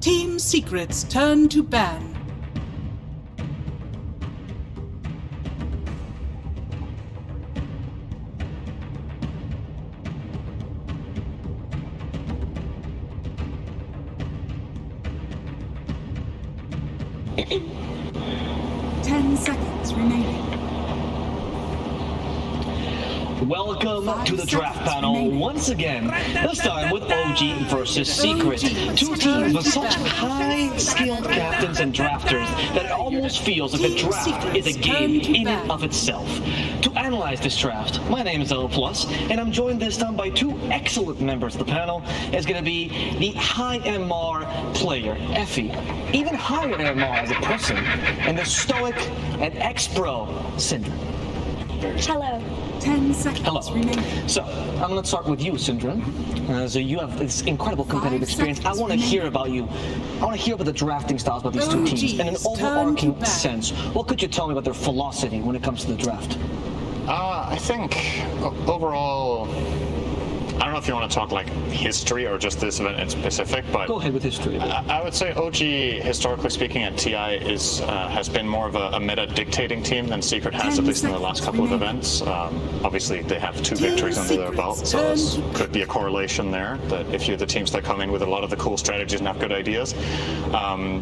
Team Secret's turn to ban. Ten seconds remaining. Welcome to the draft panel once again, this time with OG versus Secret. Two teams with such high-skilled captains and drafters that it almost feels like the draft is a game in and of itself. To analyze this draft, my name is L+, and I'm joined this time by two excellent members of the panel. It's going to be the high MR player, Effie, even higher MR as a person, and the stoic and ex-pro, Syndra. Hello. 10 seconds Hello. remaining. So, I'm going to start with you, Syndra. So you have this incredible competitive experience. I want to hear about you. I want to hear about the drafting styles about these two teams. In an overarching sense, what could you tell me about their philosophy when it comes to the draft? I think overall, I don't know if you want to talk like history or just this event in specific, but go ahead with history. I would say OG, historically speaking, at TI has been more of a meta dictating team than Secret has, at least in the last couple of events. Obviously, they have 2 victories under their belt, so there could be a correlation there. That if you're the teams that come in with a lot of the cool strategies and have good ideas,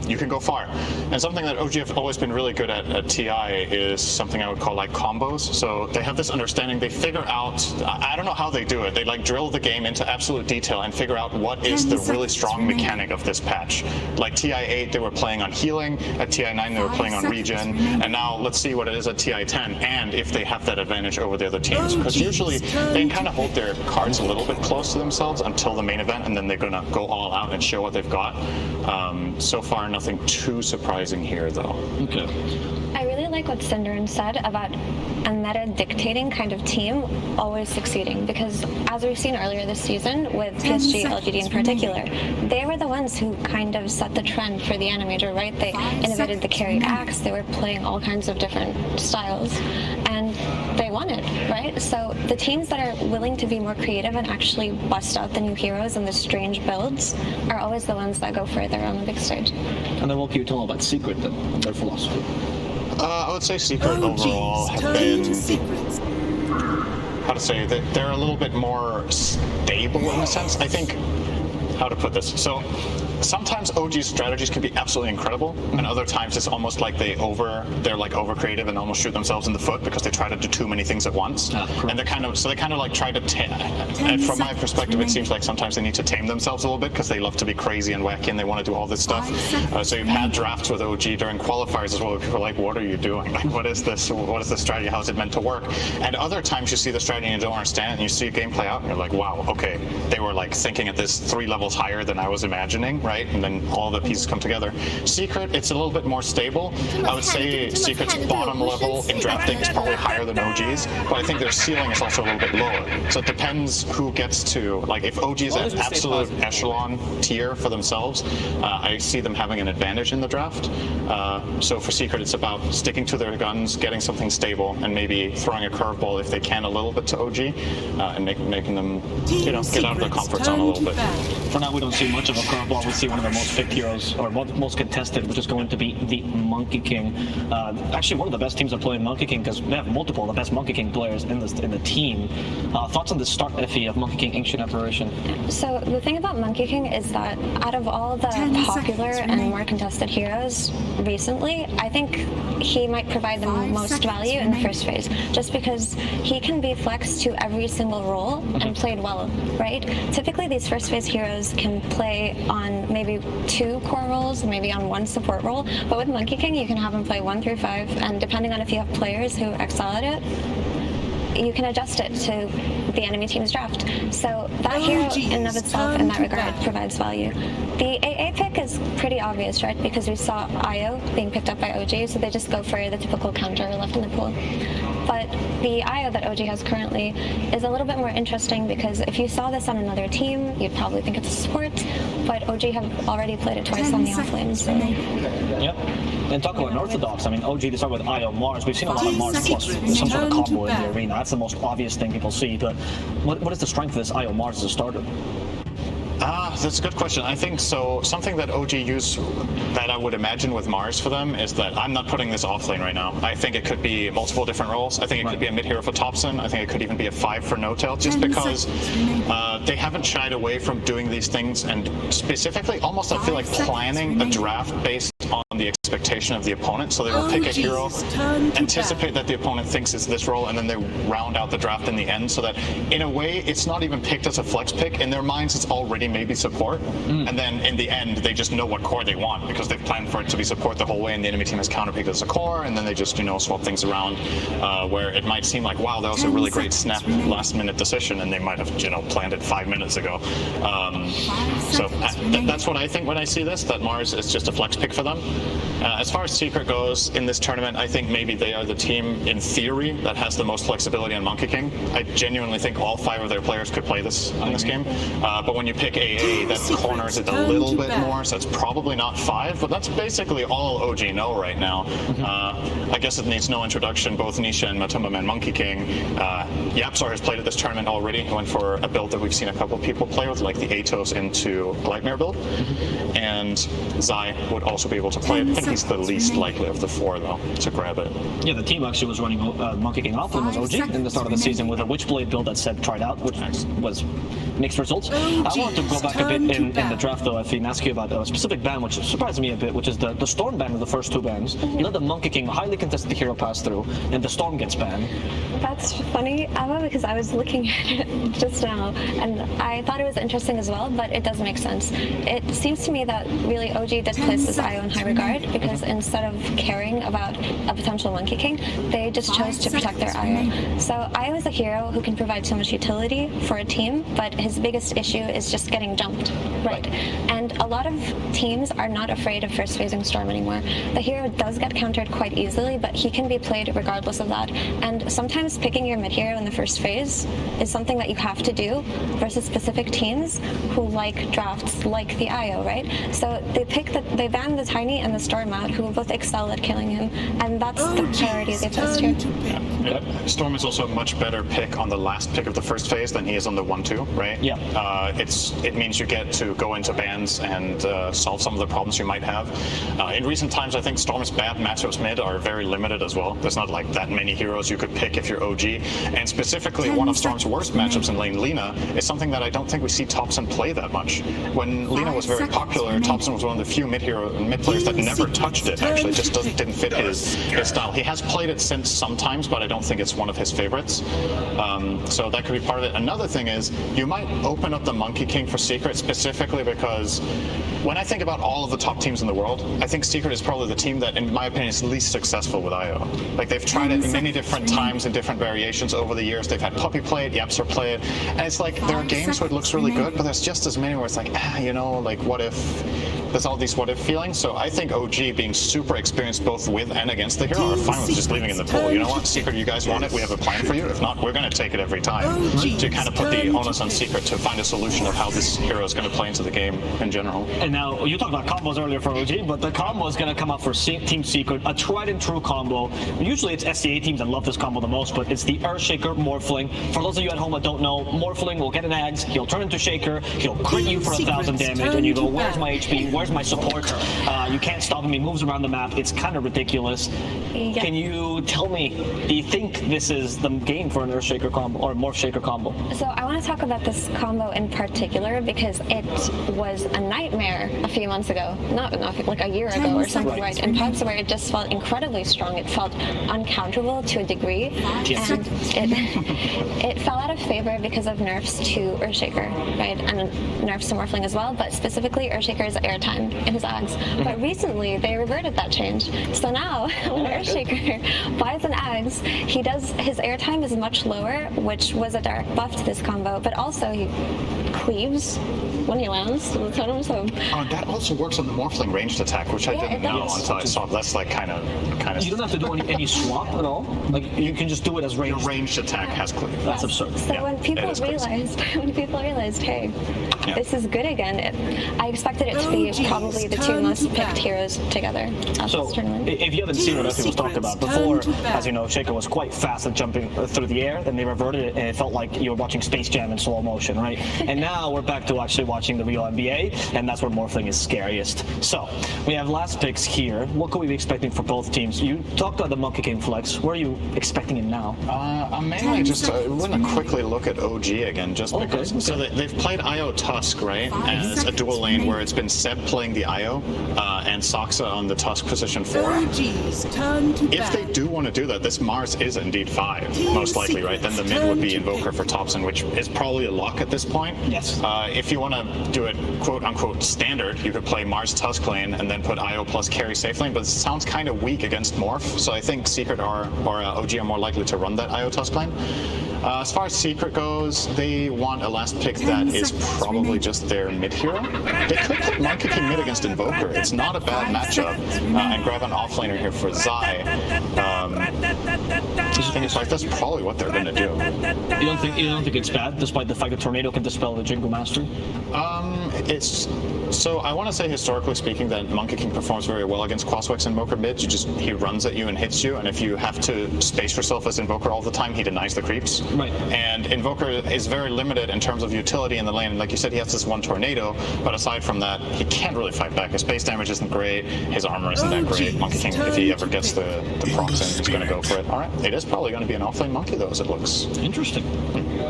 you can go far. And something that OG have always been really good at TI is something I would call like combos. So they have this understanding. They figure out. I don't know how they do it. They like drill the game into absolute detail and figure out what is the really strong mechanic of this patch. Like TI8, they were playing on healing. At TI9, they were playing on regen. And now let's see what it is at TI10 and if they have that advantage over the other teams. Because usually they kind of hold their cards a little bit close to themselves until the main event, and then they're going to go all out and show what they've got. So far, nothing too surprising here, though. Okay. I really like what Syndra said about a meta dictating kind of team always succeeding, because as we've seen earlier this season with PSG, LGD in particular, they were the ones who kind of set the trend for the animator, right? They innovated the carried axe, they were playing all kinds of different styles, and they won it, right? So the teams that are willing to be more creative and actually bust out the new heroes and the strange builds are always the ones that go further on the big stage. And then what can you tell me about Secret, then, their philosophy? I would say Secret overall have been, how to say, that they're a little bit more stable in a sense. I think, how to put this, so sometimes OG's strategies can be absolutely incredible, and other times it's almost like they're like over creative and almost shoot themselves in the foot because they try to do too many things at once. And they kind of like try to and from my perspective, it seems like sometimes they need to tame themselves a little bit because they love to be crazy and wacky and they want to do all this stuff. So you've had drafts with OG during qualifiers as well where people are like, what are you doing? Like, what is this? What is this strategy? How is it meant to work? And other times you see the strategy and you don't understand it, and you see a game play out and you're like, wow, okay, they were like thinking at this 3 levels higher than I was imagining, right? And then all the pieces come together. Secret, it's a little bit more stable. I would say Secret's bottom level in drafting is probably higher than OG's, but I think their ceiling is also a little bit lower. So it depends who gets to, like if OG is at absolute echelon tier for themselves, I see them having an advantage in the draft. So for Secret, it's about sticking to their guns, getting something stable, and maybe throwing a curveball if they can a little bit to OG, and making them, get out of their comfort zone a little bit. For now, we don't see much of a curveball. We see one of their most picked heroes, or most contested, which is going to be the Monkey King. Actually, one of the best teams that play Monkey King, because we have multiple of the best Monkey King players in the team. Thoughts on the start, Effie, of Monkey King Ancient Apparition? So the thing about Monkey King is that out of all the popular and more contested heroes recently, I think he might provide the most value in the first phase, just because he can be flexed to every single role and played well, right? Typically, these first phase heroes can play on maybe 2 core roles, maybe on 1 support role, but with Monkey King, you can have him play 1 through 5, and depending on if you have players who excel at it, you can adjust it to the enemy team's draft. So that hero in and of itself, in that regard, provides value. The AA pick is pretty obvious, right? Because we saw IO being picked up by OG, so they just go for the typical counter left in the pool. But the IO that OG has currently is a little bit more interesting, because if you saw this on another team, you'd probably think it's a support, but OG have already played it twice on the offlane. So. Yep. And talk about Unorthodox. I mean, OG, they start with IO Mars. We've seen a lot of Mars plus some sort of combo in the arena. That's the most obvious thing people see. But what is the strength of this IO Mars as a starter? That's a good question. I think so. Something that OG use that I would imagine with Mars for them is that I'm not putting this off lane right now. I think it could be multiple different roles. I think it could be a mid hero for Thompson. I think it could even be a 5 for No-Tail, just because they haven't shied away from doing these things, and specifically, almost I feel like planning a draft based on the expectation of the opponent. So they will pick a hero, anticipate that the opponent thinks it's this role, and then they round out the draft in the end, so that in a way it's not even picked as a flex pick. In their minds it's already maybe support, and then in the end they just know what core they want because they've planned for it to be support the whole way, and the enemy team has counterpicked as a core, and then they just swap things around where it might seem like, wow, that was a really great snap last minute decision, and they might have planned it 5 minutes ago. So that's what I think when I see this, that Mars is just a flex pick for them. As far as Secret goes in this tournament, I think maybe they are the team in theory that has the most flexibility on Monkey King. I genuinely think all 5 of their players could play this in this game. But when you pick AA, that corners it a little bit more, so it's probably not 5, but that's basically all OG know right now. I guess it needs no introduction. Both Nisha and Matumba Man Monkey King. Yapsar has played at this tournament already. He went for a build that we've seen a couple people play with, like the Atos into Lightmare build. And Zai would also be able to play it. I think he's the least likely of the 4, though, to grab it. Yeah, the team actually was running Monkey King off was OG in the start of the season with a Witchblade build that Seb tried out, which was mixed results. I wanted to go back a bit in the draft, though, Effie, and ask you about a specific ban, which surprised me a bit, which is the Storm ban of the first 2 bans. You let the Monkey King, highly contested hero, pass through, and the Storm gets banned. That's funny, Emma, because I was looking at it just now, and I thought it was interesting as well, but it does make sense. It seems to me that really OG did place this IO in high regard, because instead of caring about a potential Monkey King, they just chose to protect their IO. So IO is a hero who can provide so much utility for a team, but his biggest issue is just getting jumped, right? And a lot of teams are not afraid of first phasing Storm anymore. The hero does get countered quite easily, but he can be played regardless of that. And sometimes picking your mid hero in the first phase is something that you have to do versus specific teams who like drafts like the IO, right? So they ban the Tiny and the Storm out, who both excel at killing him, and that's the priority they placed here. Storm is also a much better pick on the last pick of the first phase than he is on the 1-2, right? Yeah. It means you get to go into bans and solve some of the problems you might have. In recent times, I think Storm's bad matchups mid are very limited as well. There's not like that many heroes you could pick if you're OG. And specifically, one of Storm's worst matchups in lane, Lina, is something that I don't think we see Thompson play that much. When Lina was very popular, Thompson was one of the few mid players that never touched it, actually. It just didn't fit his style. He has played it since sometimes, but I don't think it's one of his favorites. So that could be part of it. Another thing is, you might open up the Monkey King for Secret specifically because when I think about all of the top teams in the world, I think Secret is probably the team that, in my opinion, is least successful with IO. Like, they've tried it many different times in different variations over the years. They've had Puppy play it, Yapsar play it, and it's like, there are games where it looks really good, but there's just as many where it's like, like, what if? There's all these what if feelings. So I think OG, being super experienced both with and against the hero, are fine with just leaving it in the pool. You know what, Secret, you guys want it, we have a plan for you. If not, we're going to take it every time. To kind of put the onus on Secret to find a solution of how this hero is going to play into the game in general. And now, you talked about combos earlier for OG, but the combo is going to come out for Team Secret, a tried and true combo. Usually it's SCA teams that love this combo the most, but it's the Earthshaker Morphling. For those of you at home that don't know, Morphling will get an Ags, he'll turn into Shaker, he'll crit you for 1,000 damage, and you go, where's my HP, where's my support? You can't stop him, he moves around the map, it's kind of ridiculous. Yeah. Can you tell me, do you think this is the game for an Earthshaker combo, or Morph Shaker combo? So I want to talk about this combo in particular because it was a nightmare a few months ago, not like a year ago or something, right? In pubs where it just felt incredibly strong, it felt uncounterable to a degree, and it fell out of favor because of nerfs to Earthshaker, right? And nerfs to Morphling as well, but specifically Earthshaker's airtime in his Ags. But recently they reverted that change. So now when Earthshaker buys an Ags, his airtime is much lower, which was a direct buff to this combo, but also he cleaves when he lands to the totem, so... that also works on the Morphling ranged attack, which I didn't know until I saw. That's like kind of. You don't have to do any swap at all. Like, you can just do it as ranged. The ranged attack has cleave. That's absurd. So when people realized, hey, this is good again, I expected it to be probably the 2 most picked heroes together at this tournament. If you haven't seen what Effie was talking about before, as you know, Shaker was quite fast at jumping through the air. Then they reverted it, and it felt like you were watching Space Jam in slow motion, right? And now we're back to actually watching watching the real NBA, and that's where Morphling is scariest. So, we have last picks here. What could we be expecting for both teams? You talked about the Monkey King flex. Where are you expecting him now? I'm mainly just want to quickly look at OG again, just because. Okay. So they've played IO Tusk, right, as a dual lane where it's been Seb playing the IO and Saksa on the Tusk position 4. OG's turn to If they ban. do want to do that, this Mars is indeed 5, most likely, right? Then the mid would be Invoker for Thompson, which is probably a lock at this point. Yes. If you want to do it quote-unquote standard, you could play Mars Tusk lane and then put IO plus carry safe lane, but it sounds kind of weak against Morph, so I think Secret or OG are more likely to run that IO Tusk lane. As far as Secret goes, they want a last pick that is probably just their mid hero. They could put Monkey King mid against Invoker. It's not a bad matchup. And grab an offlaner here for Zai. So that's probably what they're going to do. You don't think it's bad, despite the fact that Tornado can dispel the Jingle Mastery? So I want to say, historically speaking, that Monkey King performs very well against Crosswex and Invoker mid. He runs at you and hits you, and if you have to space yourself as Invoker all the time, he denies the creeps. Right. And Invoker is very limited in terms of utility in the lane. Like you said, he has this one Tornado, but aside from that, he can't really fight back. His base damage isn't great, his armor isn't that great. Monkey King, if he ever gets the procs in, he's going to go for it. All right, it is probably going to be an offlane Monkey, though, as it looks. Interesting.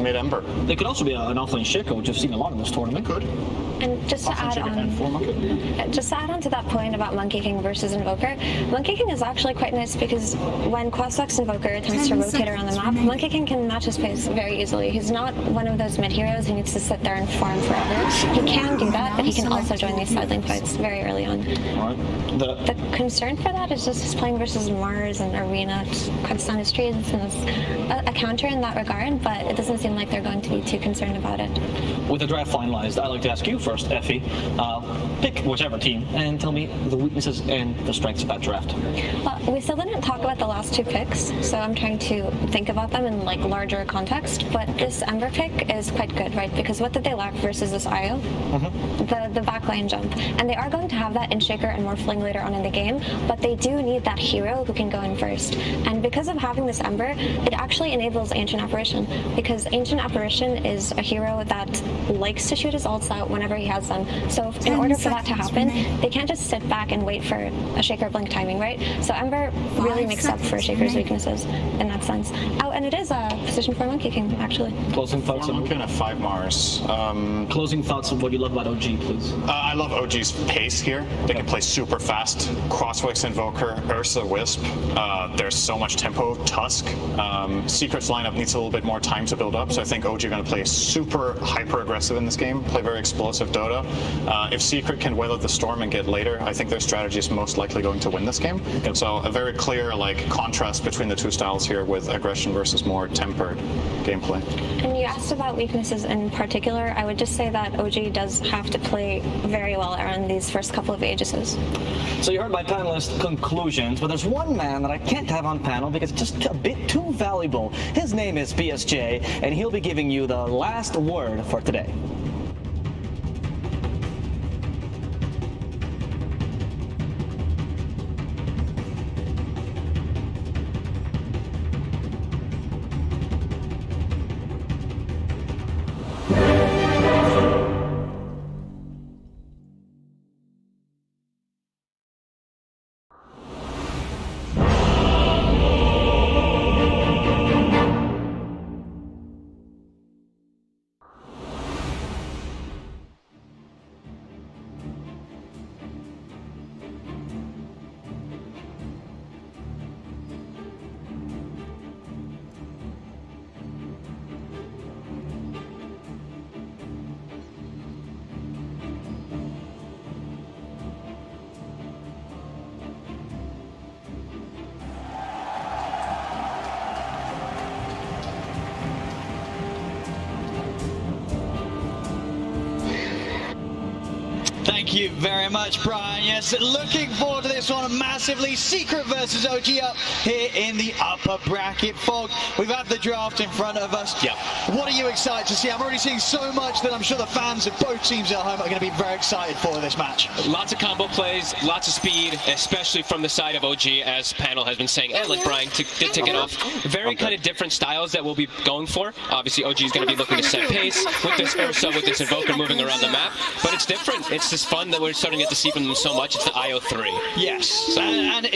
Mid-Ember. They could also be an offlane Shaco, which I've seen a lot in this tournament. Could. And just to add on to that point about Monkey King versus Invoker, Monkey King is actually quite nice because when Crosswex Invoker attempts to rotate around the map, Monkey King can match his pace very easily. He's not one of those mid heroes who needs to sit there and farm forever. He can do that, but he can also join these side lane fights very early on. Right. The concern for that is just he's playing versus Mars and Arena, cuts down his trees, and it's a counter in that regard, but it doesn't seem like they're going to be too concerned about it. With the draft finalized, I'd like to ask you first, Effie. Pick whichever team and tell me the weaknesses and the strengths of that draft. Well, we still didn't talk about the last 2 picks, so I'm trying to think about them in like larger context. But this Ember pick is quite good, right? Because what did they lack versus this IO? The backline jump, and they are going to have that in Shaker and Morphling later on in the game. But they do need that hero who can go in first. And because of having this Ember, it actually enables Ancient Apparition, because Ancient Apparition is a hero that likes to shoot his ults out whenever he has them. So in order for that to happen, they can't just sit back and wait for a Shaker blink timing, right? So Ember really makes up for Shaker's weaknesses in that sense. Oh, and it is a position for Monkey King, actually. Closing thoughts 4 on Monkey and a 5 Mars. Closing thoughts on what you love about OG, please. I love OG's pace here. They can play super fast. Crosswex Invoker, Ursa Wisp. There's so much tempo. Tusk. Secret's lineup needs a little bit more time to build up, so I think OG are going to play super hyper aggressive in this game, play very explosive Dota. If Secret can weather the storm and get later, I think their strategy is most likely going to win this game. So a very clear contrast between the 2 styles here with aggression versus more tempered gameplay. And you asked about weaknesses in particular. I would just say that OG does have to play very well around these first couple of Aegises. So you heard my panelist conclusions, but there's one man that I can't have on panel because it's just a bit too valuable. His name is BSJ, and he'll be giving you the last word for today. Thank you very much, Brian. Yes, looking forward to this one massively. Secret versus OG up here in the upper bracket. Fog, we've had the draft in front of us. Yep. What are you excited to see? I'm already seeing so much that I'm sure the fans of both teams at home are going to be very excited for this match. Lots of combo plays, lots of speed, especially from the side of OG, as panel has been saying, and like Brian did tick it off. Very kind of different styles that we'll be going for. Obviously, OG is going to be looking to set pace with this Ursa, with this Invoker moving around the map, but it's different. It's just fun that we're starting to get to see from them so much. It's the IO3. Yes, so, and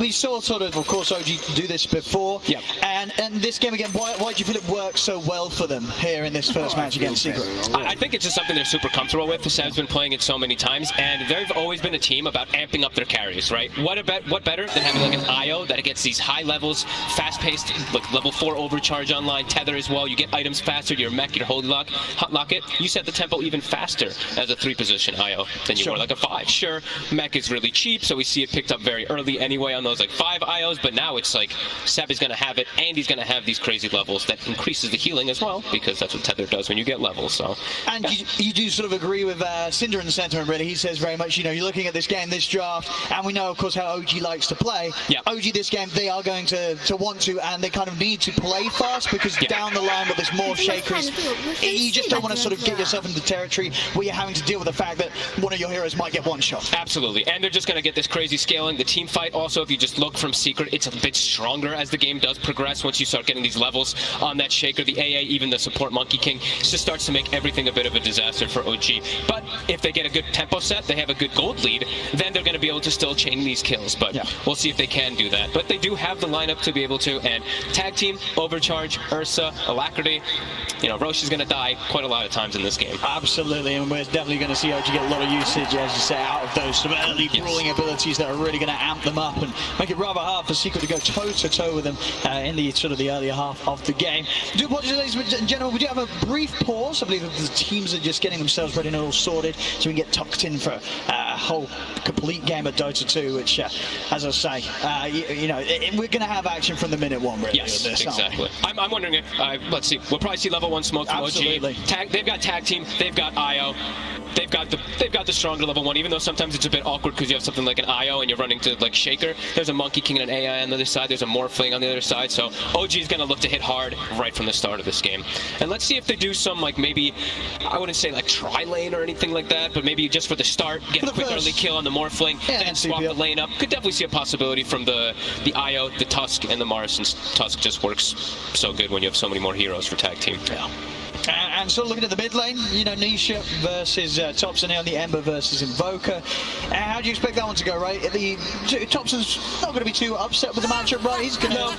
we saw sort of course, OG do this before. Yep. And this game again, why do you feel it works so well for them here in this first match against Secret? I think it's just something they're super comfortable with. Seb's been playing it so many times, and they've always been a team about amping up their carries, right? What better than having like an IO that gets these high levels, fast-paced, like level 4 overcharge online, tether as well. You get items faster, your mech, your holy lock, hot lock it. You set the tempo even faster as a 3-position IO than you were like a 5. Sure, mech is really cheap, so we see it picked up very early anyway on those like 5 IOs, but now it's like Seb is going to have it, and he's going to have these crazy levels that increases the healing as well, because that's what tether does when you get levels. So, and you do sort of agree with Cinder in the sentiment, really. He says very much, you know, you're looking at this game, this draft, and we know, of course, how OG likes to play. Yeah. OG this game, they are going to want to, and they kind of need to play fast, because down the line with this morph shakers, you just don't want to sort of get yourself into territory where you're having to deal with the fact that one of your heroes might get one shot. Absolutely, and they're just going to get this crazy scaling. The team fight also, if you just look from Secret, it's a bit stronger as the game does progress. Once you start getting these levels on that shaker, the AA, even the support Monkey King, it just starts to make everything a bit of a disaster for OG. But if they get a good tempo set, they have a good gold lead, then they're going to be able to still chain these kills. But we'll see if they can do that. But they do have the lineup to be able to, and tag team, overcharge, Ursa, Alacrity, you know, Roche is going to die quite a lot of times in this game. Absolutely, and we're definitely going to see OG get a lot of usage, as you say, out of those sort of early brawling abilities that are really going to amp them up and make it rather hard for Secret to go toe-to-toe with them in the sort of the earlier half of the game. Ladies and gentlemen, we do have a brief pause. I believe that the teams are just getting themselves ready and all sorted, so we can get tucked in for a whole complete game of Dota 2, which, as I say, you know, we're going to have action from the minute one, really. Yes, this, exactly. I'm wondering if, let's see, we'll probably see level 1 smoke from OG. They've got tag team, they've got IO. They've got the stronger level 1, even though sometimes it's a bit awkward because you have something like an IO and you're running to like Shaker. There's a Monkey King and an AI on the other side. There's a Morphling on the other side. So OG is going to look to hit hard right from the start of this game. And let's see if they do some, like, maybe, I wouldn't say like tri-lane or anything like that, but maybe just for the start, get a quick early kill on the Morphling, then swap the lane up. Could definitely see a possibility from the IO, the Tusk, and the Mars, since Tusk just works so good when you have so many more heroes for tag team. Yeah. And so looking at the mid lane, you know, Nisha versus Thompson here on the Ember versus Invoker. How do you expect that one to go, right? Thompson's not going to be too upset with the matchup, right? He's going to...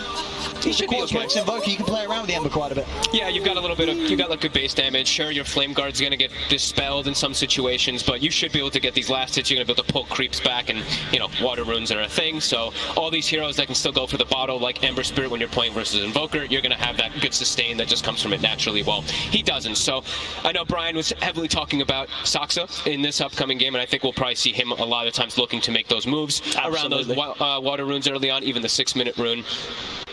He should be okay. Invoker, you can play around with the Ember quite a bit. Yeah, you've got a little bit of, you got like good base damage. Sure, your Flame Guard's going to get dispelled in some situations, but you should be able to get these last hits. You're going to be able to pull creeps back, and, you know, water runes are a thing. So all these heroes that can still go for the bottle, like Ember Spirit when you're playing versus Invoker, you're going to have that good sustain that just comes from it naturally. Well, he doesn't. So I know Brian was heavily talking about Saksa in this upcoming game, and I think we'll probably see him a lot of times looking to make those moves around those water runes early on, even the 6-minute rune.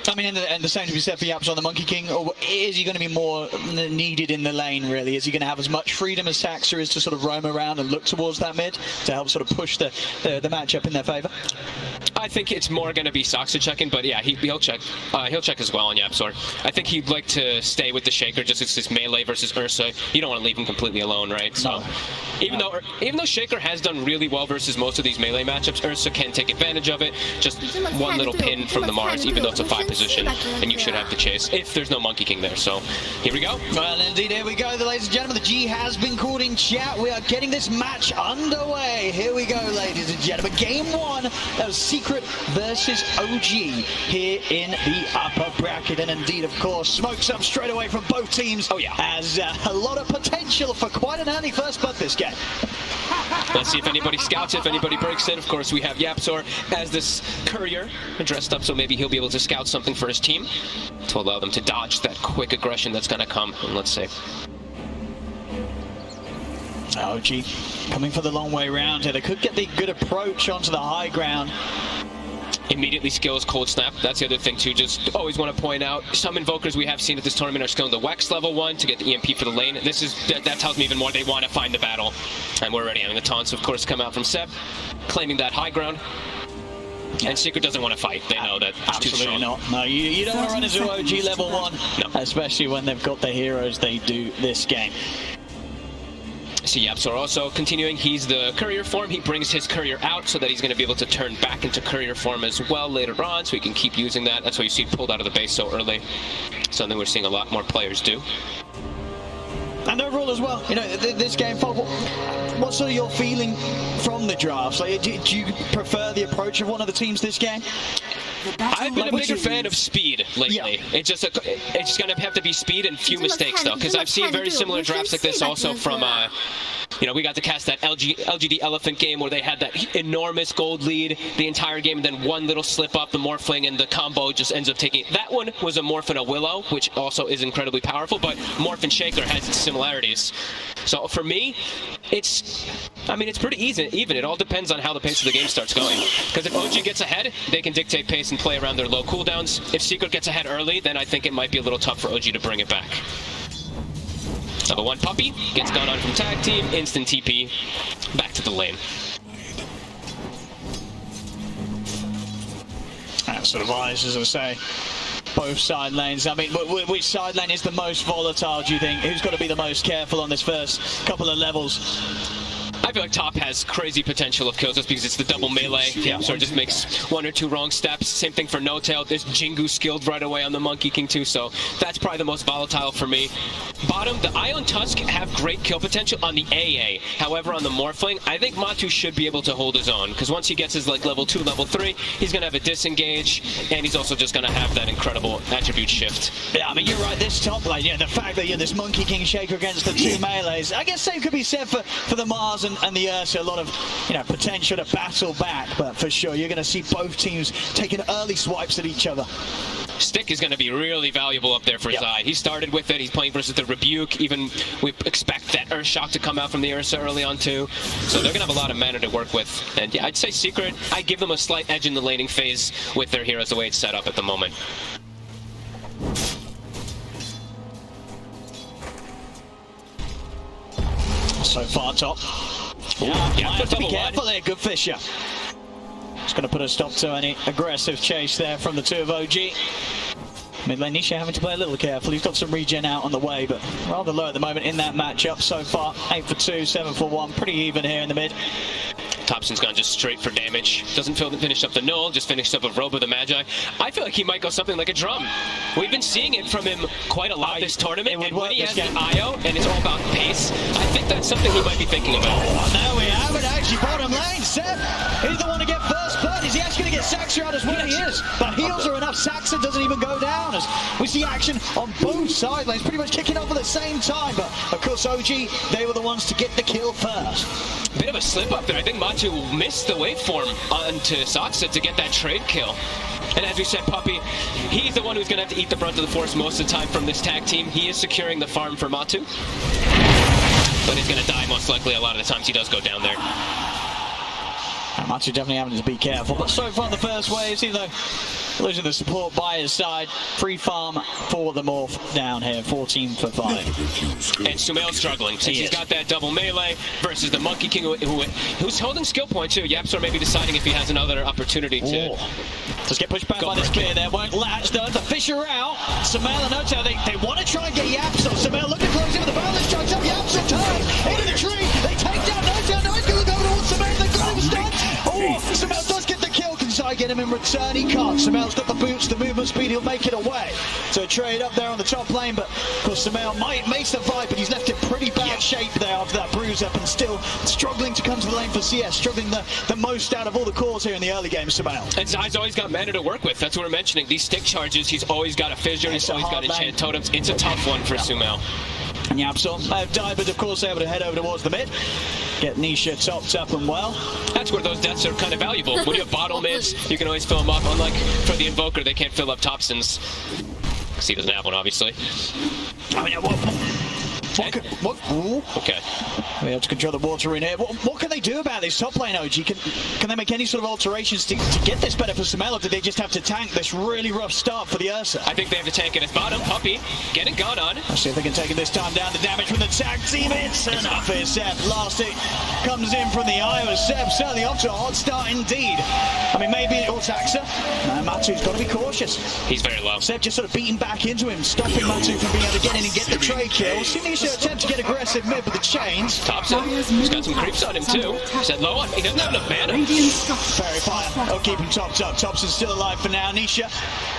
I mean, and the same to be said for Yaps on the Monkey King, or is he going to be more needed in the lane, really? Is he going to have as much freedom as Saxa is to sort of roam around and look towards that mid to help sort of push the matchup in their favor? I think it's more going to be Saksa checking, but yeah, he'll check as well on Yapsor. I think he'd like to stay with the Shaker, just as this melee versus Ursa. You don't want to leave him completely alone, right? So even though Shaker has done really well versus most of these melee matchups, Ursa can take advantage of it. Just one little pin from the Mars, even though it's a 5 position, and you should have the chase if there's no Monkey King there. So here we go. Well, indeed, here we go, ladies and gentlemen. The G has been called in chat. We are getting this match underway. Here we go, ladies and gentlemen. Game 1 of Secret versus OG here in the upper bracket. And indeed, of course, smokes up straight away from both teams. Oh yeah, as a lot of potential for quite an early first blood this game. Let's see if anybody scouts, if anybody breaks in. Of course, we have Yapsor as this courier dressed up, so maybe he'll be able to scout something for his team to allow them to dodge that quick aggression that's going to come. And let's see. OG coming for the long way around here. They could get the good approach onto the high ground. immediately skills Cold Snap. That's the other thing too. Just always want to point out, some invokers we have seen at this tournament are skilling the Wex level 1 to get the EMP for the lane. That tells me even more they want to find the battle, and we're already having the taunts, of course, come out from Seb, claiming that high ground. And Secret doesn't want to fight. They know that it's too strong. Not. No, you don't want to run into OG level 1, no. Especially when they've got the heroes they do this game. So YapzOr also continuing, he's the courier form. He brings his courier out so that he's going to be able to turn back into courier form as well later on, so he can keep using that. That's why you see it pulled out of the base so early. Something we're seeing a lot more players do. And overall as well, you know, this game, what's sort of your feeling from the drafts? Like, do you prefer the approach of one of the teams this game? I've been a bigger fan of speed lately. Yeah. It's just going to have to be speed and few mistakes though, because I've seen very similar drafts like this also from, you know, we got to cast that LGD Elephant game where they had that enormous gold lead the entire game, and then one little slip up, the Morphling, and the combo just ends up taking. That one was a Morph and a Willow, which also is incredibly powerful, but Morph and Shaker has its similarities. So for me, I mean, it's pretty easy, even. It all depends on how the pace of the game starts going. Because if OG gets ahead, they can dictate pace and play around their low cooldowns. If Secret gets ahead early, then I think it might be a little tough for OG to bring it back. Level 1 Puppey gets gone on from tag team, instant TP, back to the lane. That sort of eyes, as I say, both side lanes. I mean, which side lane is the most volatile, do you think? Who's got to be the most careful on this first couple of levels? I feel like top has crazy potential of kills just because it's the double melee. Yeah, so it just makes 1 or 2 wrong steps. Same thing for No Tail. There's Jingu skilled right away on the Monkey King too, so that's probably the most volatile for me. Bottom, the Ion Tusk have great kill potential on the AA. However, on the Morphling, I think Matu should be able to hold his own, because once he gets his like level 2, level 3, he's going to have a disengage, and he's also just going to have that incredible attribute shift. Yeah, I mean, you're right, this top lane, yeah, the fact that you're this Monkey King Shaker against the 2 melees, I guess same could be said for the Mars and the Ursa. A lot of, you know, potential to battle back, but for sure you're going to see both teams taking early swipes at each other. Stick is going to be really valuable up there for Zai. He started with it. He's playing versus the Rebuke. Even we expect that Earth Shock to come out from the Ursa early on too. So they're going to have a lot of mana to work with. And yeah, I'd say Secret, I give them a slight edge in the laning phase with their heroes the way it's set up at the moment. So far top. Yeah, have to be careful there, good Fisher. Just going to put a stop to any aggressive chase there from the 2 of OG. Mid lane Nisha having to play a little careful. He's got some regen out on the way, but rather low at the moment in that matchup so far. 8 for 2, 7 for 1, pretty even here in the mid. Thompson's gone just straight for damage. Doesn't finish up the null, just finished up a Robe of the Magi. I feel like he might go something like a drum. We've been seeing it from him quite a lot this tournament, and when he has the IO and it's all about pace, I think that's something he might be thinking about. Oh, now we have it actually, bottom lane. Seb, he's the one to get first blood. Is he actually going to get Saxa out as well? He is. But heals are enough. Saxa doesn't even go down as we see action on both side lanes pretty much kicking off at the same time. But of course OG, they were the ones to get the kill first. Bit of a slip up there. I think Matu missed the waveform onto Saxa to get that trade kill. And as we said, Puppey, he's the one who's going to have to eat the brunt of the force most of the time from this tag team. He is securing the farm for Matu. But he's going to die most likely a lot of the times he does go down there. Matu definitely having to be careful. But so far the first wave, even though losing the support by his side, free farm for the Morph down here, 14 for 5. And Sumail struggling since he's got that double melee versus the Monkey King who's holding skill point too. YapzOr may be deciding if he has another opportunity to just get pushed back by the spear there. Won't latch though. The Fisher out. Sumail and Oto, they want to try and get YapzOr. Sumail looking close in with the balance charge up. YapzOr turns into the tree. They take down Oto. Now he's going to go towards Sumail. They've got him stunned. Oh, Sumail does get the kill. Can Zai get him in return? He can't. Sumail's got the boots, the movement speed. He'll make it away. So trade up there on the top lane, but of course Sumail may survive, but he's left in pretty bad shape there after that bruise up and still struggling to come to the lane for CS, struggling the most out of all the cores here in the early game, Sumail. And Zai's always got mana to work with. That's what we're mentioning. These stick charges, he's always got a fissure, he's always got enchant totems. It's a tough one for Sumail. And YapzOr died, but of course able to head over towards the mid. Get Nisha topped up and well. That's where those deaths are kind of valuable. When you have bottle mids, you can always fill them up. Unlike for the Invoker, they can't fill up Thompsons. Because he doesn't have one, obviously. I mean, What? Ooh. Okay. We have to control the water in here. What can they do about this top lane, OG? Can they make any sort of alterations to get this better for Sumail, or do they just have to tank this really rough start for the Ursa? I think they have to tank it. It's bottom. Puppey getting gone on. Let's see if they can take it this time down. The damage from the tag team. It's enough here, Seb. Last hit comes in from the Iowa. Seb certainly off to a hot start indeed. I mean, maybe it will Taxa. Matu's got to be cautious. He's very low. Seb just sort of beating back into him, stopping Matu from being able to get in and get the trade kill. Sinisha attempt to get aggressive mid with the chains. Thompson, he's got some creeps on him too. Said low on, he doesn't have enough mana. Very fire. Oh, keep him topped up. Thompson's still alive for now. Nisha,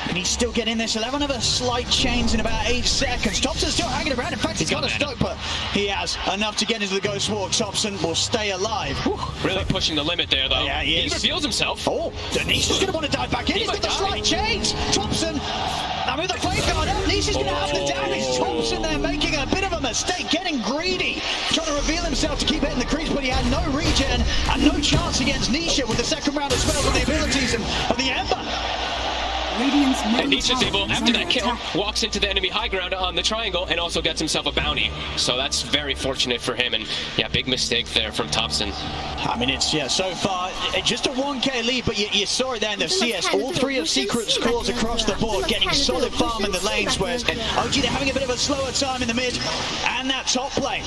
can he still get in this? 11 of a slight chains in about 8 seconds. Thompson's still hanging around. In fact, he's got a stoke, but he has enough to get into the Ghost Walk. Thompson will stay alive. Whew, really pushing the limit there, though. Yeah, he reveals himself. Oh, Nisha's going to want to dive back in. He's got the slight chains. Thompson, I mean, the flame guard up. Nisha's going to have the damage. Thompson there making a bit of a mistake, getting greedy, trying to reveal himself to keep hitting the crease, but he had no regen and no chance against Nisha with the second round of spells and the abilities of the Ember. And Nisha's able, after that kill, walks into the enemy high ground on the triangle and also gets himself a bounty. So that's very fortunate for him. And yeah, big mistake there from Thompson. I mean, it's, yeah, so far, just a 1k lead, but you saw it there in the CS. All three of Secret's scores across the board, getting solid farm in the lanes, whereas OG, they're having a bit of a slower time in the mid and that top lane.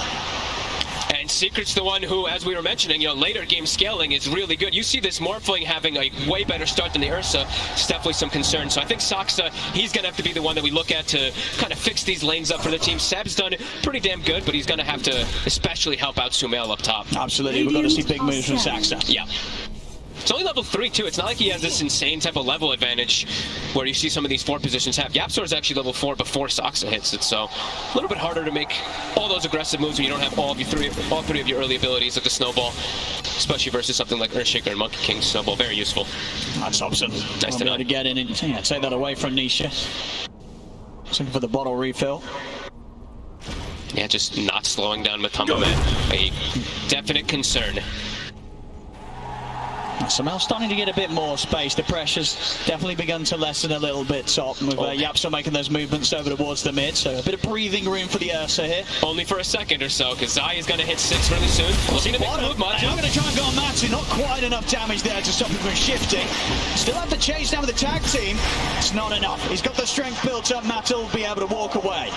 And Secret's the one who, as we were mentioning, later game scaling is really good. You see this Morphling having a way better start than the Ursa. It's definitely some concern. So I think Saksa, he's going to have to be the one that we look at to kind of fix these lanes up for the team. Seb's done pretty damn good, but he's going to have to especially help out Sumail up top. Absolutely. We're going to see big moves from Saksa. Yeah. It's only level 3 too. It's not like he has this insane type of level advantage where you see some of these 4 positions have. Yapzor is actually level 4 before Saksa hits it, so a little bit harder to make all those aggressive moves when you don't have all three of your early abilities, like the snowball, especially versus something like Earthshaker and Monkey King snowball. Very useful. That's Thompson. Nice to know. To get in and take that away from Nisha. Looking for the bottle refill. Yeah, just not slowing down Matumba, man. A definite concern. Sumail starting to get a bit more space. The pressure's definitely begun to lessen a little bit top with Yapzor making those movements over towards the mid, so a bit of breathing room for the Ursa here. Only for a second or so, because Zai is going to hit 6 really soon. Looking to make a move, Matu. I'm going to try and go on Matu. Not quite enough damage there to stop him from shifting. Still have the chase down with the tag team. It's not enough. He's got the strength built up. Matu will be able to walk away.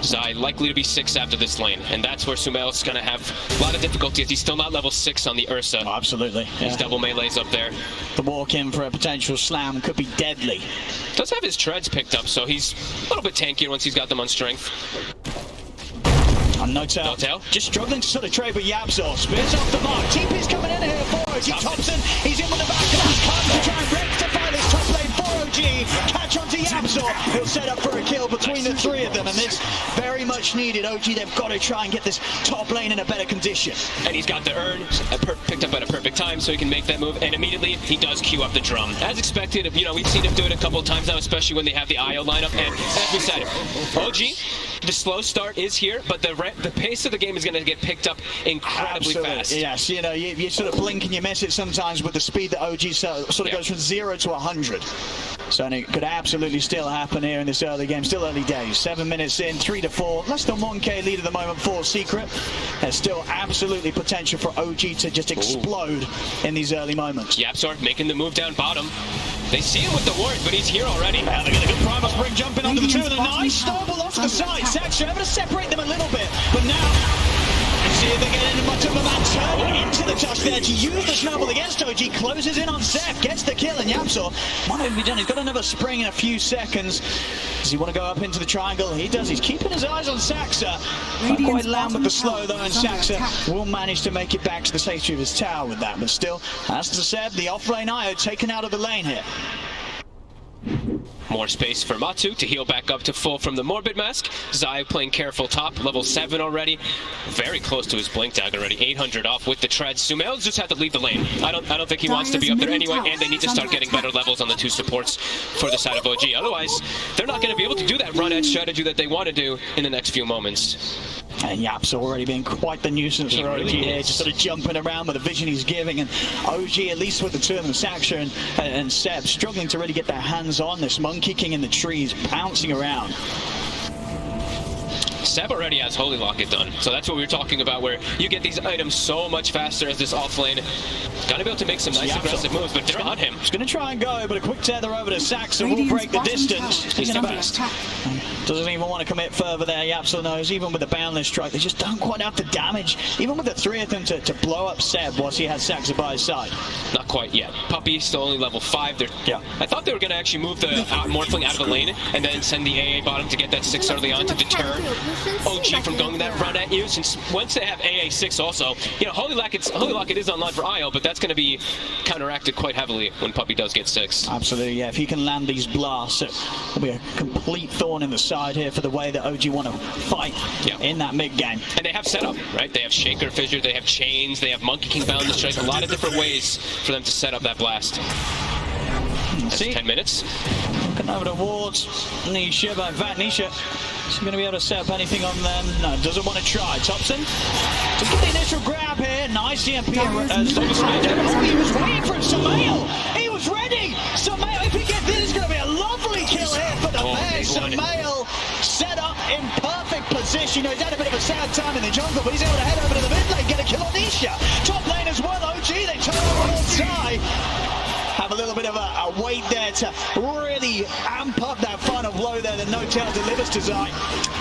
Zai likely to be 6 after this lane, and that's where Sumail's going to have a lot of difficulty as he's still not level 6 on the Ursa. Oh, absolutely. Yeah. His double melee's up there. The walk in for a potential slam could be deadly. Does have his treads picked up, so he's a little bit tankier once he's got them on strength. No tail. Just struggling to sort of trade with Yapzor. Spears off the mark. TP's coming in here for OG. Thompson, he's in with the back of his come to try and rectify this top lane for OG. Catch onto Yapzor. He'll set up for a kill between the 3 of them, and this very much needed. OG, they've got to try and get this top lane in a better condition. And he's got the urn picked up at a perfect time, so he can make that move, and immediately he does queue up the drum. As expected, we've seen him do it a couple of times now, especially when they have the IO lineup, and as we said, OG, the slow start is here, but the pace of the game is going to get picked up incredibly fast. Yes, you sort of blink and you miss it sometimes with the speed that OG sort of goes from 0 to 100. So it could absolutely still happen here in this early game. Still early days. 7 minutes in, 3 to 4. Less than 1k lead at the moment for Secret. There's still absolutely potential for OG to just explode in these early moments. Yapzor making the move down bottom. They see him with the ward, but he's here already. They get a good primal spring jumping onto the 2 of them. Nice snowball off the side. Saksa able to separate them a little bit, but now see if they get into Matumba. Turning into the touch there to use the snowball against OG. Closes in on Seth, gets the kill, and Yapzor might even be done. He's got another spring in a few seconds. Does he want to go up into the triangle? He does. He's keeping his eyes on Saksa. Not quite loud with the slow though, and Saksa will manage to make it back to the safety of his tower with that. But still, as I said, the off-lane IO taken out of the lane here. More space for Matu to heal back up to full from the Morbid Mask. Zai playing careful top, level 7 already. Very close to his Blink Tag already. 800 off with the treads. Sumail just had to leave the lane. I don't think he wants to be up there anyway, and they need to start getting better levels on the 2 supports for the side of OG. Otherwise, they're not going to be able to do that run-edge strategy that they want to do in the next few moments. And Yap's already been quite the nuisance for OG here, just sort of jumping around with the vision he's giving. And OG, at least with the two of them, Saxtra and Seb, struggling to really get their hands on this. Monkey King in the trees, pouncing around. Seb already has Holy Locket done, so that's what we were talking about, where you get these items so much faster as this offlane. Gonna be able to make some nice aggressive moves, but they're on him. He's gonna try and go, but a quick tether over to Saxon will break the distance. He's the best. Doesn't even want to commit further there. Yapsel knows, even with the boundless strike, they just don't quite have the damage. Even with the three of them to blow up Seb whilst he has Saxon by his side. Not quite yet. Puppy still only level 5. I thought they were gonna actually move the Morphling out of the lane and then send the AA bottom to get that 6 early on to deter OG from going that run at you, since once they have AA6 also, you know, Holy Locket is online for IO, but that's going to be counteracted quite heavily when Puppy does get 6. Absolutely, yeah. If he can land these blasts, it will be a complete thorn in the side here for the way that OG want to fight in that mid game. And they have setup, right? They have Shaker Fissure, they have Chains, they have Monkey King Bound to Strike, a lot of different ways for them to set up that blast. That's 10 minutes. Looking over towards Nisha, but in fact, Nisha is going to be able to set up anything on them. No, doesn't want to try. Thompson to get the initial grab here. Nice EMP. Oh, he was waiting for Samael. He was ready. Samael, if he gets this, it's going to be a lovely kill here for the man. Samael set up in perfect position. He's had a bit of a sad time in the jungle, but he's able to head over to the mid lane, get a kill on Nisha. Top lane as well, OG. They turn over on Ti. Have a little bit of a wait there to really amp up that final blow there that No Tail delivers to Zai.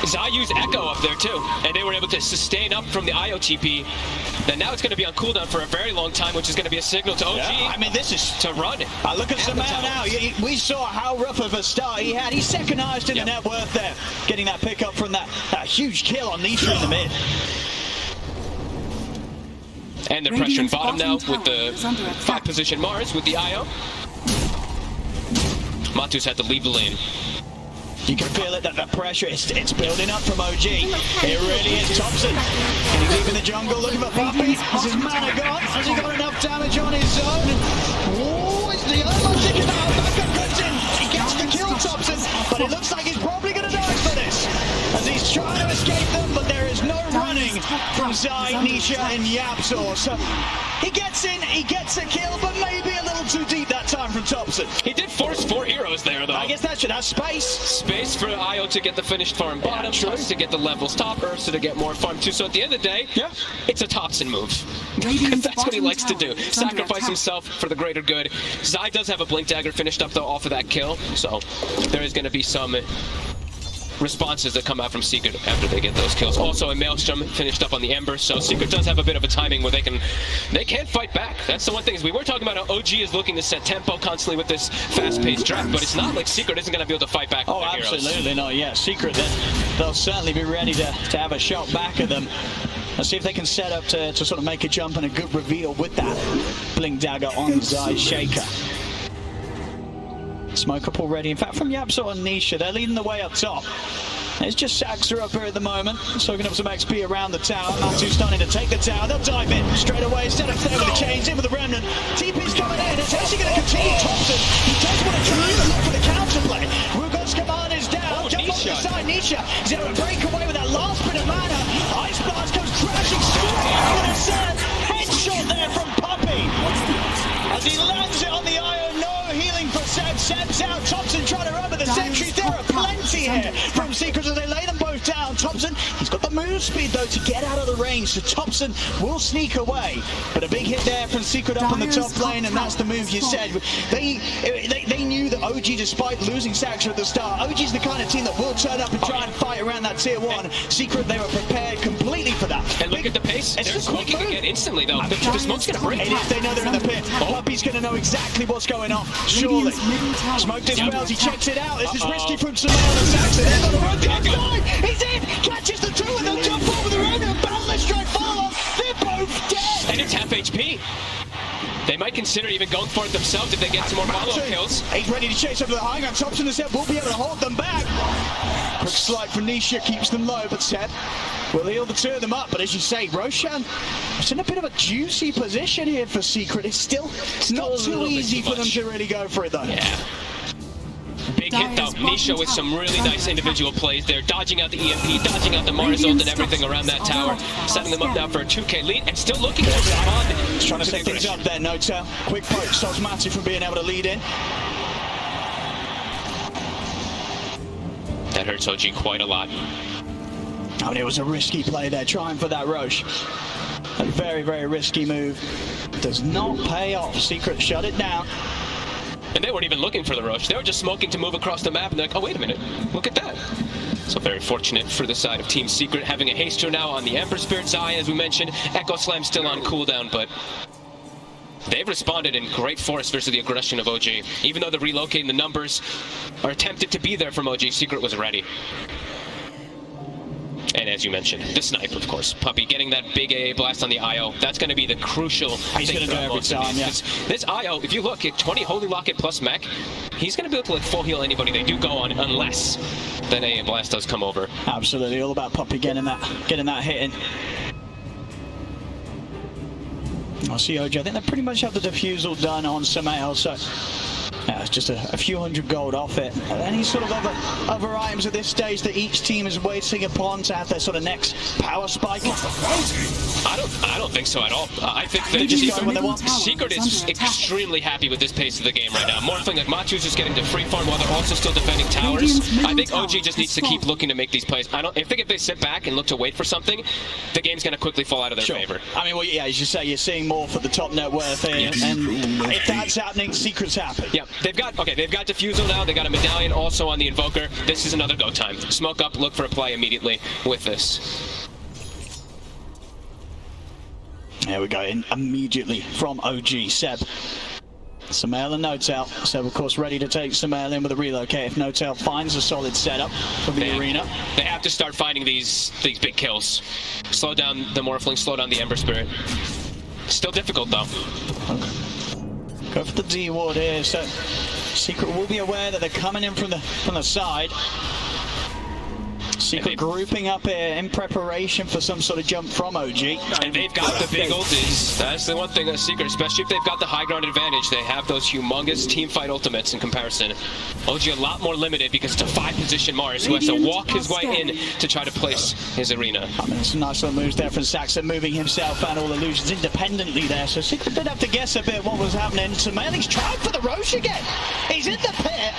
Zai used Echo up there too, and they were able to sustain up from the IOTP. Then now it's going to be on cooldown for a very long time, which is going to be a signal to OG. Yeah, I mean, this is to run. Look at Samael now. We saw how rough of a start he had. He's second highest in the net worth there, getting that pick up from that huge kill on Nisha in the mid. And they're pressuring bottom now with the 5 position Mars with the IO. Matu's had to leave the lane. You can feel it, that the pressure, it's building up from OG. It really is. Thompson, and he's leaving the jungle, looking for Puppy. Is his mana gone? Has he got enough damage on his own? Oh, it's the other chicken out. Backup comes in. He gets the kill, Thompson, but it looks like he's probably going to die for this, as he's trying to escape them, but there is no running from Zai, Nisha, and Yapsor. So he gets in, he gets a kill, but maybe a little too deep that time from Thompson. He did force 4 heroes there, though. I guess that should have space. Space for IO to get the finished farm bottom, Trust to get the levels top, Ursa to get more farm too. So at the end of the day, it's a Thompson move. That's what he likes to do. Sacrifice himself for the greater good. Zai does have a Blink Dagger finished up, though, off of that kill. So there is going to be some responses that come out from Secret after they get those kills. Also, a Maelstrom finished up on the Ember, so Secret does have a bit of a timing where they can fight back. That's the one thing, is we were talking about how OG is looking to set tempo constantly with this fast-paced draft, but it's not like Secret isn't going to be able to fight back. Oh, absolutely not. Yeah, Secret, they'll certainly be ready to have a shot back at them. Let's see if they can set up to sort of make a jump and a good reveal with that Blink Dagger on Zai's Shaker. Smoke up already. In fact, from Yapsor and Nisha, they're leading the way up top. It's just Saxtra up here at the moment, soaking up some XP around the tower. Matu's starting to take the tower. They'll dive in straight away. Set up there with the chains, in with the remnant. TP's coming in. It's actually going to continue. Thompson, he does want to try and look for the counterplay. Rugo's command is down. Jump off the side. Nisha is able to break away with that last bit of mana. Ice Blast goes crashing straight into the sun. Headshot there from Puppy. As he lands it on the iron, no healing for Seb. Seb's out. Thompson trying to run with the sentries. There are plenty here from Secret as they lay them both down. Thompson, he's got the move speed though to get out of the range, so Thompson will sneak away. But a big hit there from Secret up on the top lane, and that's the move you said. They knew that OG, despite losing Saxtra at the start, OG's the kind of team that will turn up and try and fight around that tier 1. Secret, they were prepared completely for that. And look at the pace. They're smoking again instantly though. The smoke's going to break. It is. They know they're in the pit. Puppy's going to know exactly what's going on. Surely. Smoke dispels. He checks it out. This is risky from Samael and Saxon. They're going to run the outside. He's in. Catches the 2 and they'll jump over the road and boundless strike follow. They're both dead. And it's half HP. They might consider even going for it themselves if they get some more follow-up kills. He's ready to chase over the high ground. Thompson and Seb will be able to hold them back. Quick slide from Nisha keeps them low, but Seb will heal the 2 of them up. But as you say, Roshan is in a bit of a juicy position here for Secret. It's not too easy for them to really go for it though. Yeah. big hit though. Nisha with some really nice individual plays there, dodging out the EMP, dodging out the Mars ult and everything around that tower, setting them up now for a 2K lead, and still looking to respond. He's trying to set things up there, Nota. Quick poke stops Matty from being able to lead in. That hurts OG quite a lot. I mean, it was a risky play there, trying for that Roche. A very, very risky move. Does not pay off. Secret shut it down. And they weren't even looking for the Roche. They were just smoking to move across the map, and they're like, oh, wait a minute, look at that. So very fortunate for the side of Team Secret, having a haster now on the Ember Spirit Zai, as we mentioned. Echo Slam still on cooldown, but they've responded in great force versus the aggression of OG. Even though the relocating the numbers are attempted to be there from OG, Secret was ready. And as you mentioned, the snipe, of course. Puppey getting that big AA blast on the IO. That's going to be the crucial He's thing going to do every time, yeah. This IO, if you look at 20 Holy Locket plus mech, he's going to be able to like full heal anybody they do go on, unless that AA blast does come over. Absolutely, all about Puppey getting that hit in. I see OG. I think they pretty much have the defusal done on Samael, so yeah, it's just a few hundred gold off it. Any sort of other items at this stage that each team is waiting upon to have their sort of next power spike? I don't think so at all. I think that Secret is extremely happy with this pace of the game right now. Morphling like Matu's just getting to free farm while they're also still defending towers. I think OG just needs to keep looking to make these plays. I think if they sit back and look to wait for something, the game's going to quickly fall out of their favor. I mean, well, yeah, as you say, you're seeing more for the top net worth here, and if that's happening, Secret's happy. Yeah, they've got defusal now. They got a medallion also on the Invoker. This is another go time. Smoke up, look for a play immediately with this. There we go, in immediately from OG. Seb. Samael and Notel. Seb, of course, ready to take Samael in with a relocate if Notel finds a solid setup for the arena. They have to start finding these big kills. Slow down the Morphling, slow down the Ember Spirit. Still difficult, though. Okay. Go for the D ward here, so Secret will be aware that they're coming in from the side. Secret grouping up here in preparation for some sort of jump from OG. And they've got the big ultis. That's the one thing that's Secret, especially if they've got the high ground advantage. They have those humongous team fight ultimates in comparison. OG a lot more limited because it's a 5-position Mars who has to walk his way in to try to place his arena. I mean, some nice little moves there from Saxon, moving himself and all illusions independently there. So Secret did have to guess a bit what was happening. Samael's tried for the Roche again. He's in the pit.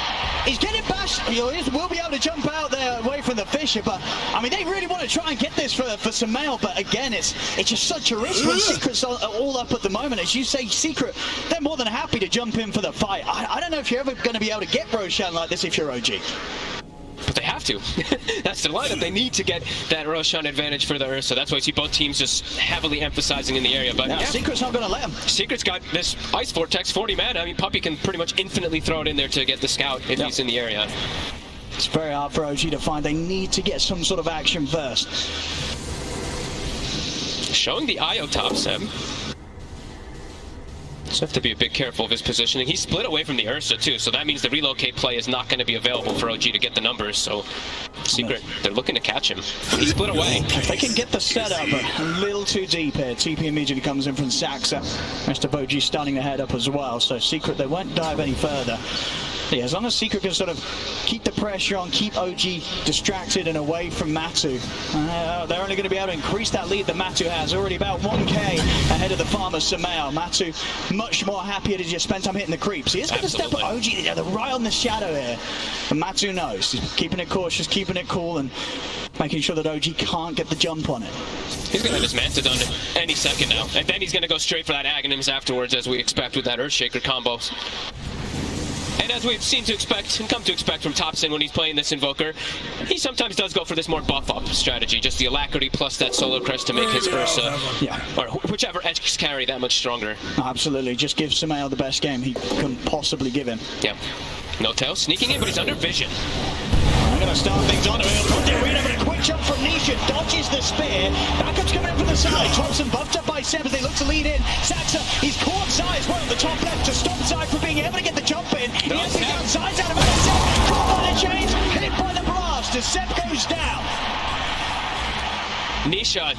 He's getting bashed. He will be able to jump out there away from the Fisher, but I mean, they really want to try and get this for Samael, but again, it's just such a risk when Secret's all up at the moment. As you say, Secret, they're more than happy to jump in for the fight. I don't know if you're ever going to be able to get Roshan like this if you're OG. But they have to. That's their lineup. They need to get that Roshan advantage for the Ursa. That's why you see both teams just heavily emphasizing in the area. But yeah, Secret's not going to let him. Secret's got this Ice Vortex, 40 mana. I mean, Puppey can pretty much infinitely throw it in there to get the scout if he's in the area. It's very hard for OG to find. They need to get some sort of action first. Showing the IO top, Seb. So have to be a bit careful of his positioning. He's split away from the Ursa too, so that means the relocate play is not going to be available for OG to get the numbers. So Secret, they're looking to catch him. He's split away. If they can get the setup a little too deep here, TP immediately comes in from Saxa. Rest of OG starting to head up as well. So Secret, they won't dive any further. Yeah, as long as Secret can sort of keep the pressure on, keep OG distracted and away from Matu, they're only going to be able to increase that lead that Matu has. Already about 1k ahead of the farmer Samael. Matu much more happier to just spend time hitting the creeps. He is going to step at OG, they're right on the shadow here. And Matu knows. He's keeping it cautious, keeping it cool, and making sure that OG can't get the jump on it. He's going to have his Manta done any second now. And then he's going to go straight for that Aghanims afterwards, as we expect with that Earthshaker combos. And as we've seen to expect and come to expect from Topson when he's playing this Invoker, he sometimes does go for this more buff-up strategy, just the Alacrity plus that Solar Crest to make his Ursa, or whichever edge carry that much stronger. Absolutely, just give Samael the best game he can possibly give him. Yeah. Notel sneaking in, but he's under vision. I'm going to start things on him. He'll put the arena, but a quick jump from Nisha, dodges the spear. Backup's coming in from the side. Thompson buffed up by Seb as they look to lead in. Saxa, he's caught Sai as well at the top left to stop Sai from being able to get the jump in. He has to get outside out of it. Seb caught by the chains, hit by the blast as Seb goes down. Nisha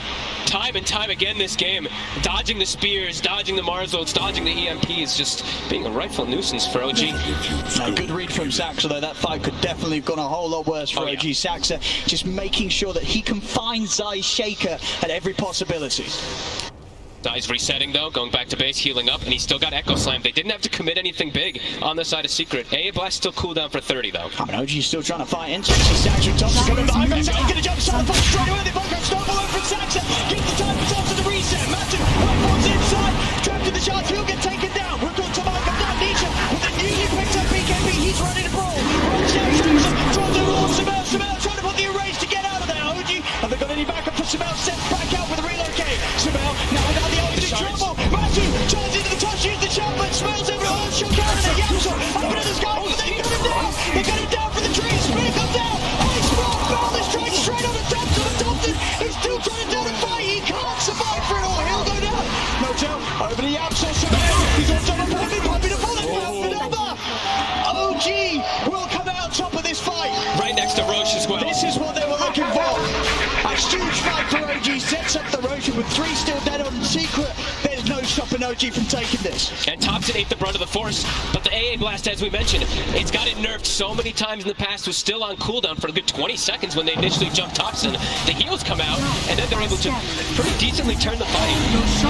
time and time again this game. Dodging the spears, dodging the Marzolds, dodging the EMPs, just being a rightful nuisance for OG. Good read from Saxa though. That fight could definitely have gone a whole lot worse for OG. Yeah. Saxa just making sure that he can find Zai's Shaker at every possibility. Zai's resetting though, going back to base, healing up, and he's still got Echo Slam. They didn't have to commit anything big on the side of Secret. AA Blast still cooldown for 30 though. I mean, OG's still trying to fight into it. Saxa Thompson coming behind. He's going to jump start the fight straight away. They both go snowball over from Saxa. Gives the time for Thompson to reset. Matu right forwards inside. Trapped in the shots. He'll get taken down. We've got Tomago from down. Nisha with a newly picked up BKB. He's ready to brawl. Runs down Saxa. Tries to roll Samel trying to put the erase to get out of there. OG, have they got any backup for Samel? Sent back out with a relocate. Samel now without the OG trouble. Matu turns into the touch, uses the shotgun, smells over the shot down in the Yamsel. Open to the sky, but they got him down. They got him down for the trees. Spear comes out. Ice Rock fell the strike straight on the Thompson. But Thompson is still trying to do the fight. He can't survive for it all. He'll go down. No tell. Over the Yamsel. He's on top of pumping the bullet. OG will come out top of this fight. Right next to Roche as well. This is what they were looking for. A huge fight for OG. Sets up the Roche with 3 still dead on Secret. There's no stopping OG from taking this. And Thompson ate the brunt of the force, but the AA Blast, as we mentioned, it's got it nerfed so many times in the past, was still on cooldown for a good 20 seconds when they initially jumped Thompson. The heals come out, and then they're able to pretty decently turn the fight.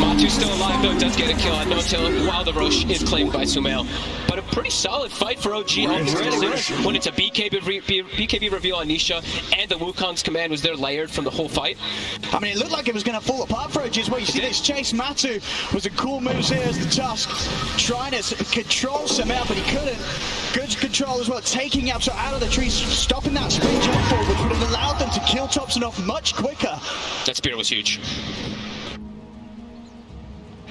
Matu's still alive, though, does get a kill on No-Till while the Roche is claimed by Sumail. But a pretty solid fight for OG, when it's a BKB reveal on Nisha, and the Wukong's command was there layered from the whole fight. I mean, it looked like it was going to fall apart for OG as well. You see this chase. Matu was a cool move here as the Tusk trying to control Sumail, but he couldn't. Good control as well, taking Yapso out of the trees, stopping that spin jump forward, which would have allowed them to kill Thompson off much quicker. That spear was huge.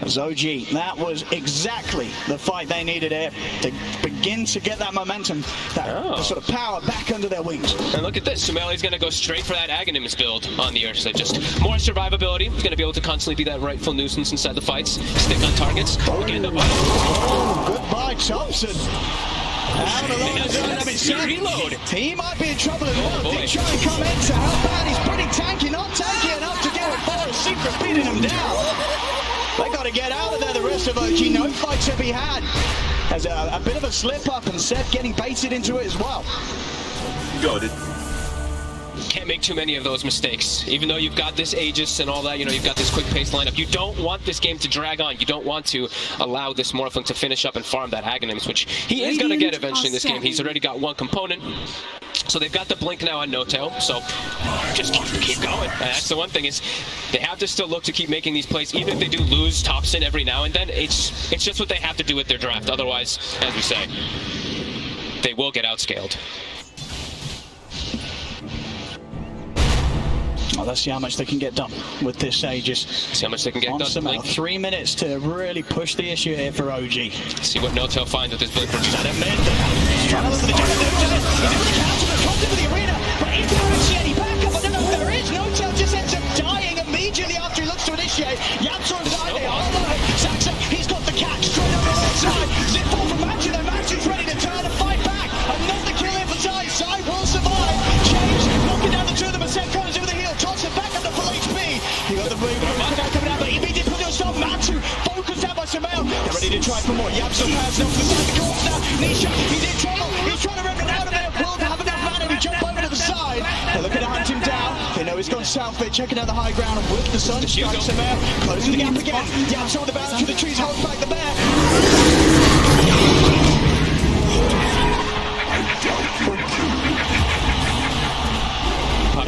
As OG, that was exactly the fight they needed here to begin to get that momentum, that sort of power back under their wings. And look at this, Sumail is going to go straight for that Aghanims build on the Ursa. Just more survivability. He's going to be able to constantly be that rightful nuisance inside the fights, stick on targets. Goodbye, Thompson. Out along the zone of his reload. He might be in trouble as well. Did try and come in to help out. He's pretty tanky, not tanky enough to get a far. Secret beating him down. They got to get out of there, the rest of OG. No fights to be had. There's a bit of a slip up, and Seth getting baited into it as well. Got it. Can't make too many of those mistakes. Even though you've got this Aegis and all that, you know, you've got this quick pace lineup. You don't want this game to drag on. You don't want to allow this Morphling to finish up and farm that Aghanims, which he is going to get eventually in this game. He's already got one component. So they've got the blink now on No-Tail, so just keep going. And that's the one thing, is they have to still look to keep making these plays, even if they do lose Thompson every now and then. It's just what they have to do with their draft. Otherwise, as we say, they will get outscaled. Well, let's see how much they can get done with this Aegis. See how much they can get done. Blink. 3 minutes to really push the issue here for OG. See what No-Tail finds with his blink. He's trying to look for the jump. He's able to counter the comes into the arena, but is there actually any backup? I don't know if there is. No-Tail just ends up dying immediately after he looks to initiate. Yamso and Zai, they are alive. Saxa, he's got the catch straight up the right side. Zip ball from Matu, though Matu's ready to turn and fight back. Another kill here for Zai. Zai will survive. James knocking down the two of them. Seth comes in with a heal. Thompson back up the full HP. He got the blue coming out, but he did put it on stop. Matu focused out by Sumail. They're ready to try for more. Yamso passes off to the side of the course now. Nisha, he's in trouble. He's trying to rip it out of there. Will have enough mana to jump over to the side. They're looking to hunt him down. They know he's gone south. They're checking out the high ground, and with the sun strike, Sumail closing the gap again. Yamso on the bounce through the trees, holds back the bear.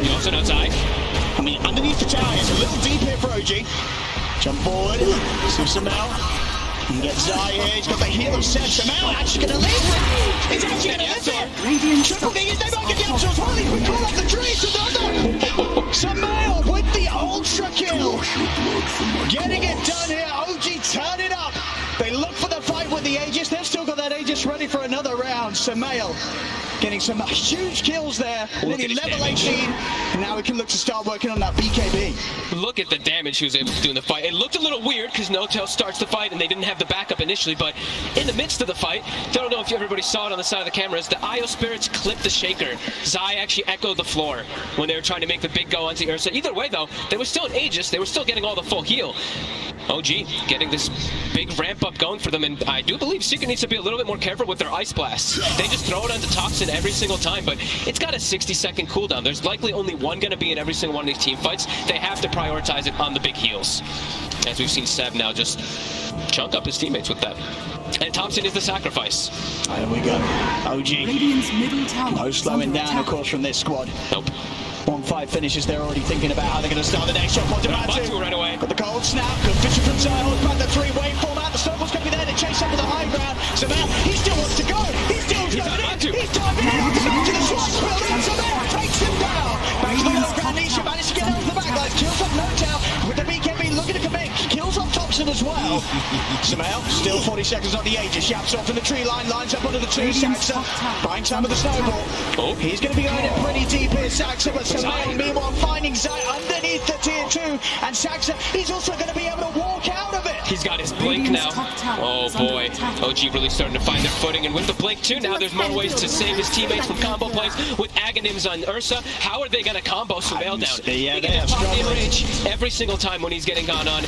You also know Zai. I mean, underneath the tower, it's a little deep here for OG. Jump forward, see Sumail. And get Zai here, he's got the heal of Seth. Sumail actually going to leave it. He's actually going to live it. Triple D, they might get Yamso as well. We call up the trees, another. Sumail with the ultra kill. Getting it done here, OG turn it up. They look for the fight with the Aegis. They've still got that Aegis ready for another round. Sumail getting some huge kills there. Nearly level 18. And now we can look to start working on that BKB. Look at the damage he was able to do in the fight. It looked a little weird because No-Tail starts the fight and they didn't have the backup initially, but in the midst of the fight, don't know if everybody saw it on the side of the cameras, the IO Spirits clipped the Shaker. Zai actually echoed the floor when they were trying to make the big go onto Ursa. Either way though, they were still in Aegis, they were still getting all the full heal. OG getting this big ramp up going for them, and I do believe Secret needs to be a little bit more careful with their Ice Blasts. They just throw it onto Toxin every single time, but it's got a 60-second cooldown. There's likely only one going to be in every single one of these team fights. They have to prioritize it on the big heals. As we've seen Seb now just chunk up his teammates with that. And Thompson is the sacrifice. There we go. OG. No slowing down, of course, from this squad. Nope. 1-5 finishes, they're already thinking about how they're going to start the next shot. Matu right away. Got the cold snap, good vision from Zai, back the 3-way format. The snowball's going to be there to chase up to the high ground. So now he still wants to go. He's still going in. He's diving in. Back to the swap building. So there takes him down. Back to the low ground. Nisha managed to get out of the backlines. Kills up No-Tail with the BKB looking to commit. Kills off Toxin as well. Sumail still 40 seconds on the Aegis. Yaps off in the tree line. Lines up under the two. Saxa buying time with the snowball. Oh. He's going to be earning pretty deep here, Saxa, but Sumail meanwhile finding Zai underneath the tier 2, and Saxa, he's also going to be able to walk out of it. He's got his blink now. Oh boy, OG really starting to find their footing, and with the blink too, now there's more ways to save his teammates from combo plays. With Aghanims on Ursa, how are they going to combo Sumail down? Yeah, they get pop in range every single time when he's getting gone on.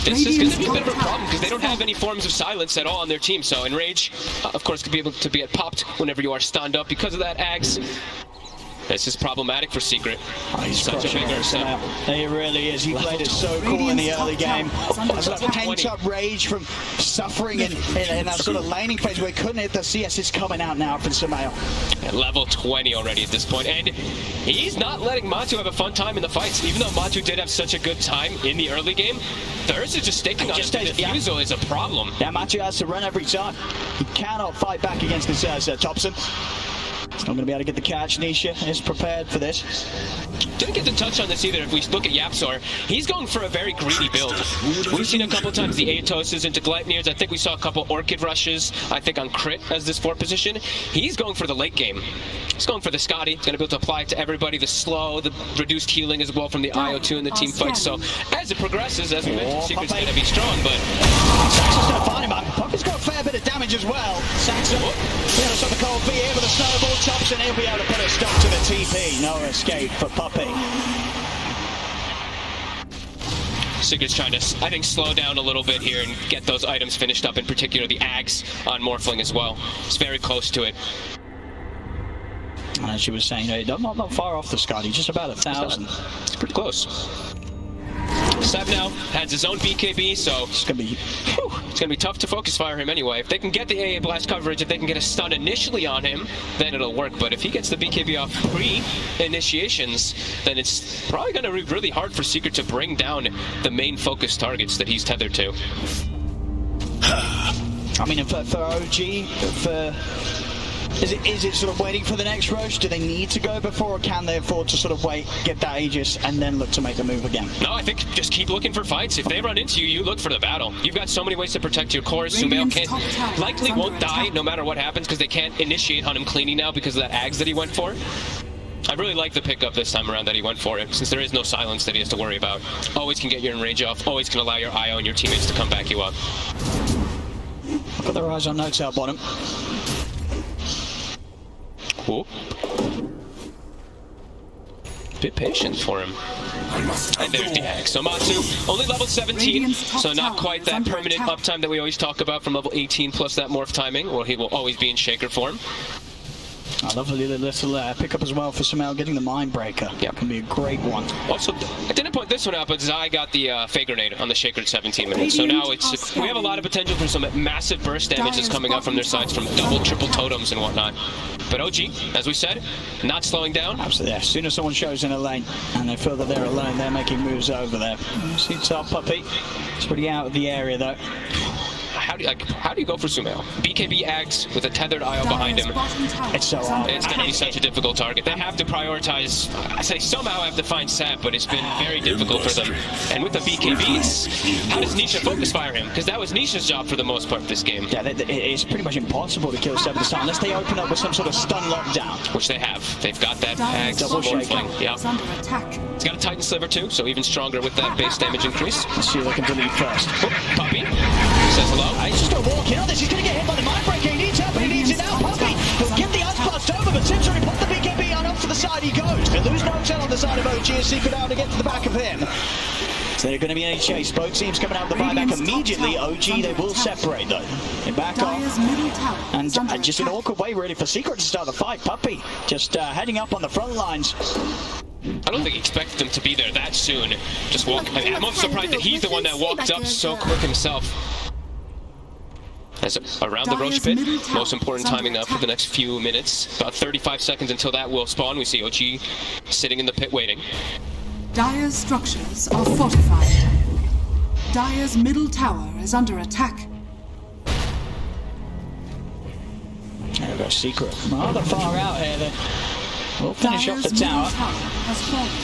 This is going to be a bit of a problem because they don't have any forms of silence at all on their team. So Enrage, of course, could be able to be popped whenever you are stunned up because of that Ags. This is problematic for Secret. He's such a big Ursa. He really is. He played it so cool in the early game. It's like pent-up rage from suffering in that sort of laning phase where he couldn't hit the CS. It's coming out now from Sumail. At level 20 already at this point, and he's not letting Matu have a fun time in the fights. Even though Matu did have such a good time in the early game, the Ursa just sticking on him. The defusal is a problem. Yeah, Matu has to run every time. He cannot fight back against this Thompson. He's not going to be able to get the catch. Nisha is prepared for this. Didn't get to touch on this either. If we look at Yapzor, he's going for a very greedy build. We've seen a couple times the Aetoses into Gleipnirs. I think we saw a couple Orchid rushes, I think on Crit as this 4 position. He's going for the late game. He's going for the Scotty. He's going to be able to apply it to everybody. The slow, the reduced healing as well from the IO2 in the team fight. So as it progresses, as we mentioned, Secret's going to be strong, but Saxa's going to find him out. Puppey's got a fair bit of damage as well. Saxa, on the cold V here with a snowball. Thompson, he'll be able to put a stop to the TP. No escape for Puppey. Secret's trying to, I think, slow down a little bit here and get those items finished up, in particular the Ags on Morphling as well. It's very close to it. As you were saying, not far off the Scotty, just about 1,000. It's pretty close. Seb now has his own BKB, so it's gonna be tough to focus fire him anyway. If they can get the AA blast coverage, if they can get a stun initially on him, then it'll work. But if he gets the BKB off pre-initiations, then it's probably gonna be really hard for Secret to bring down the main focus targets that he's tethered to. I mean, for OG, Is it sort of waiting for the next rush? Do they need to go before, or can they afford to sort of wait, get that Aegis, and then look to make the move again? No, I think just keep looking for fights. If they run into you, you look for the battle. You've got so many ways to protect your cores. Sumail likely won't die no matter what happens because they can't initiate on him cleaning now because of that Ags that he went for. I really like the pickup this time around that he went for it, since there is no silence that he has to worry about. Always can get your enrage off, always can allow your IO and your teammates to come back you up. Got their eyes on No-Tail bottom. Cool. Bit patient for him. And there's the Axe. So Matsu, only level 17, so not quite that permanent uptime that we always talk about from level 18 plus that morph timing, or he will always be in Shaker form. I love the little pickup as well for Sumail, getting the Mind Breaker. Yeah, can be a great one. Also, I didn't point this one out, but Zai got the Fake Grenade on the Shaker at 17 minutes. So now it's we have a lot of potential for some massive burst damage that's coming out from their sides from double, triple totems and whatnot. But OG, as we said, not slowing down. Absolutely. As soon as someone shows in a lane and they feel that they're alone, they're making moves over there. See top Puppey. It's pretty out of the area though. how do you go for Sumail? BKB acts with a tethered IO behind him. It's so hard. It's going to be such a difficult target. They have to prioritize. I say somehow have to find Sap, but it's been very difficult for them. And with the BKBs, how does Nisha focus fire him? Because that was Nisha's job for the most part this game. Yeah, it's pretty much impossible to kill Seb this time unless they open up with some sort of stun lockdown. Which they have. They've got that Axe, double shaking. Yeah. It's got a Titan Sliver too, so even stronger with that base damage increase. Let's see if they can delete first. Oh, Puppy says hello. He's just going to walk in on this. He's going to get hit by the mind breaker. He needs help, but he needs it now. Puppy will give the Unsblast over, but Sim's already put the BKB on. Up to the side he goes. They lose no tail on the side of OG as Secret out to get to the back of him. So they're going to be in a chase. Both teams coming out of the buyback immediately. OG, they will separate though. They back off. And just an awkward way really for Secret to start the fight. Puppy just heading up on the front lines. I don't think he expected them to be there that soon. Just walk. I'm also surprised that he's the one that walked up so quick himself. As around the Roche pit, most important timing up for the next few minutes. About 35 seconds until that will spawn. We see OG sitting in the pit waiting. Dire's structures are fortified. Dire's middle tower is under attack. There goes Secret. Rather far out here. We'll finish off the tower.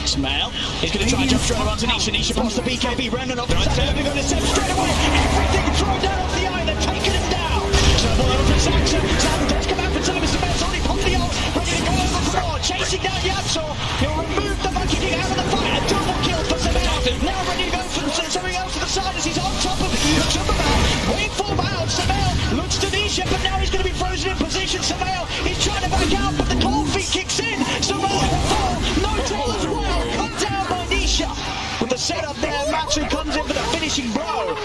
Sumail, he's going to try and jump straight onto Nisha. Nisha past the BKB. Remnant off the side. They're going to step straight away. Everything thrown down off the eye. They've taken him down. Trouble over Saxon. Saxon does come out for time. Sumail's already popped the ult. Ready to go over the board. Chasing down Yatso. He'll remove the Monkey King out of the fight. A double kill for Sumail. Now ready to go for something else to the side as he's on top of it. Looks up about. Wait for out. Sumail looks to Nisha, but now he's going to be frozen in position. Sumail, he's trying to back out, but the cold feet kicks in. Sumail will fall. No tail as well. Cut down by Nisha. With the setup there, Matsu comes in for the finishing blow.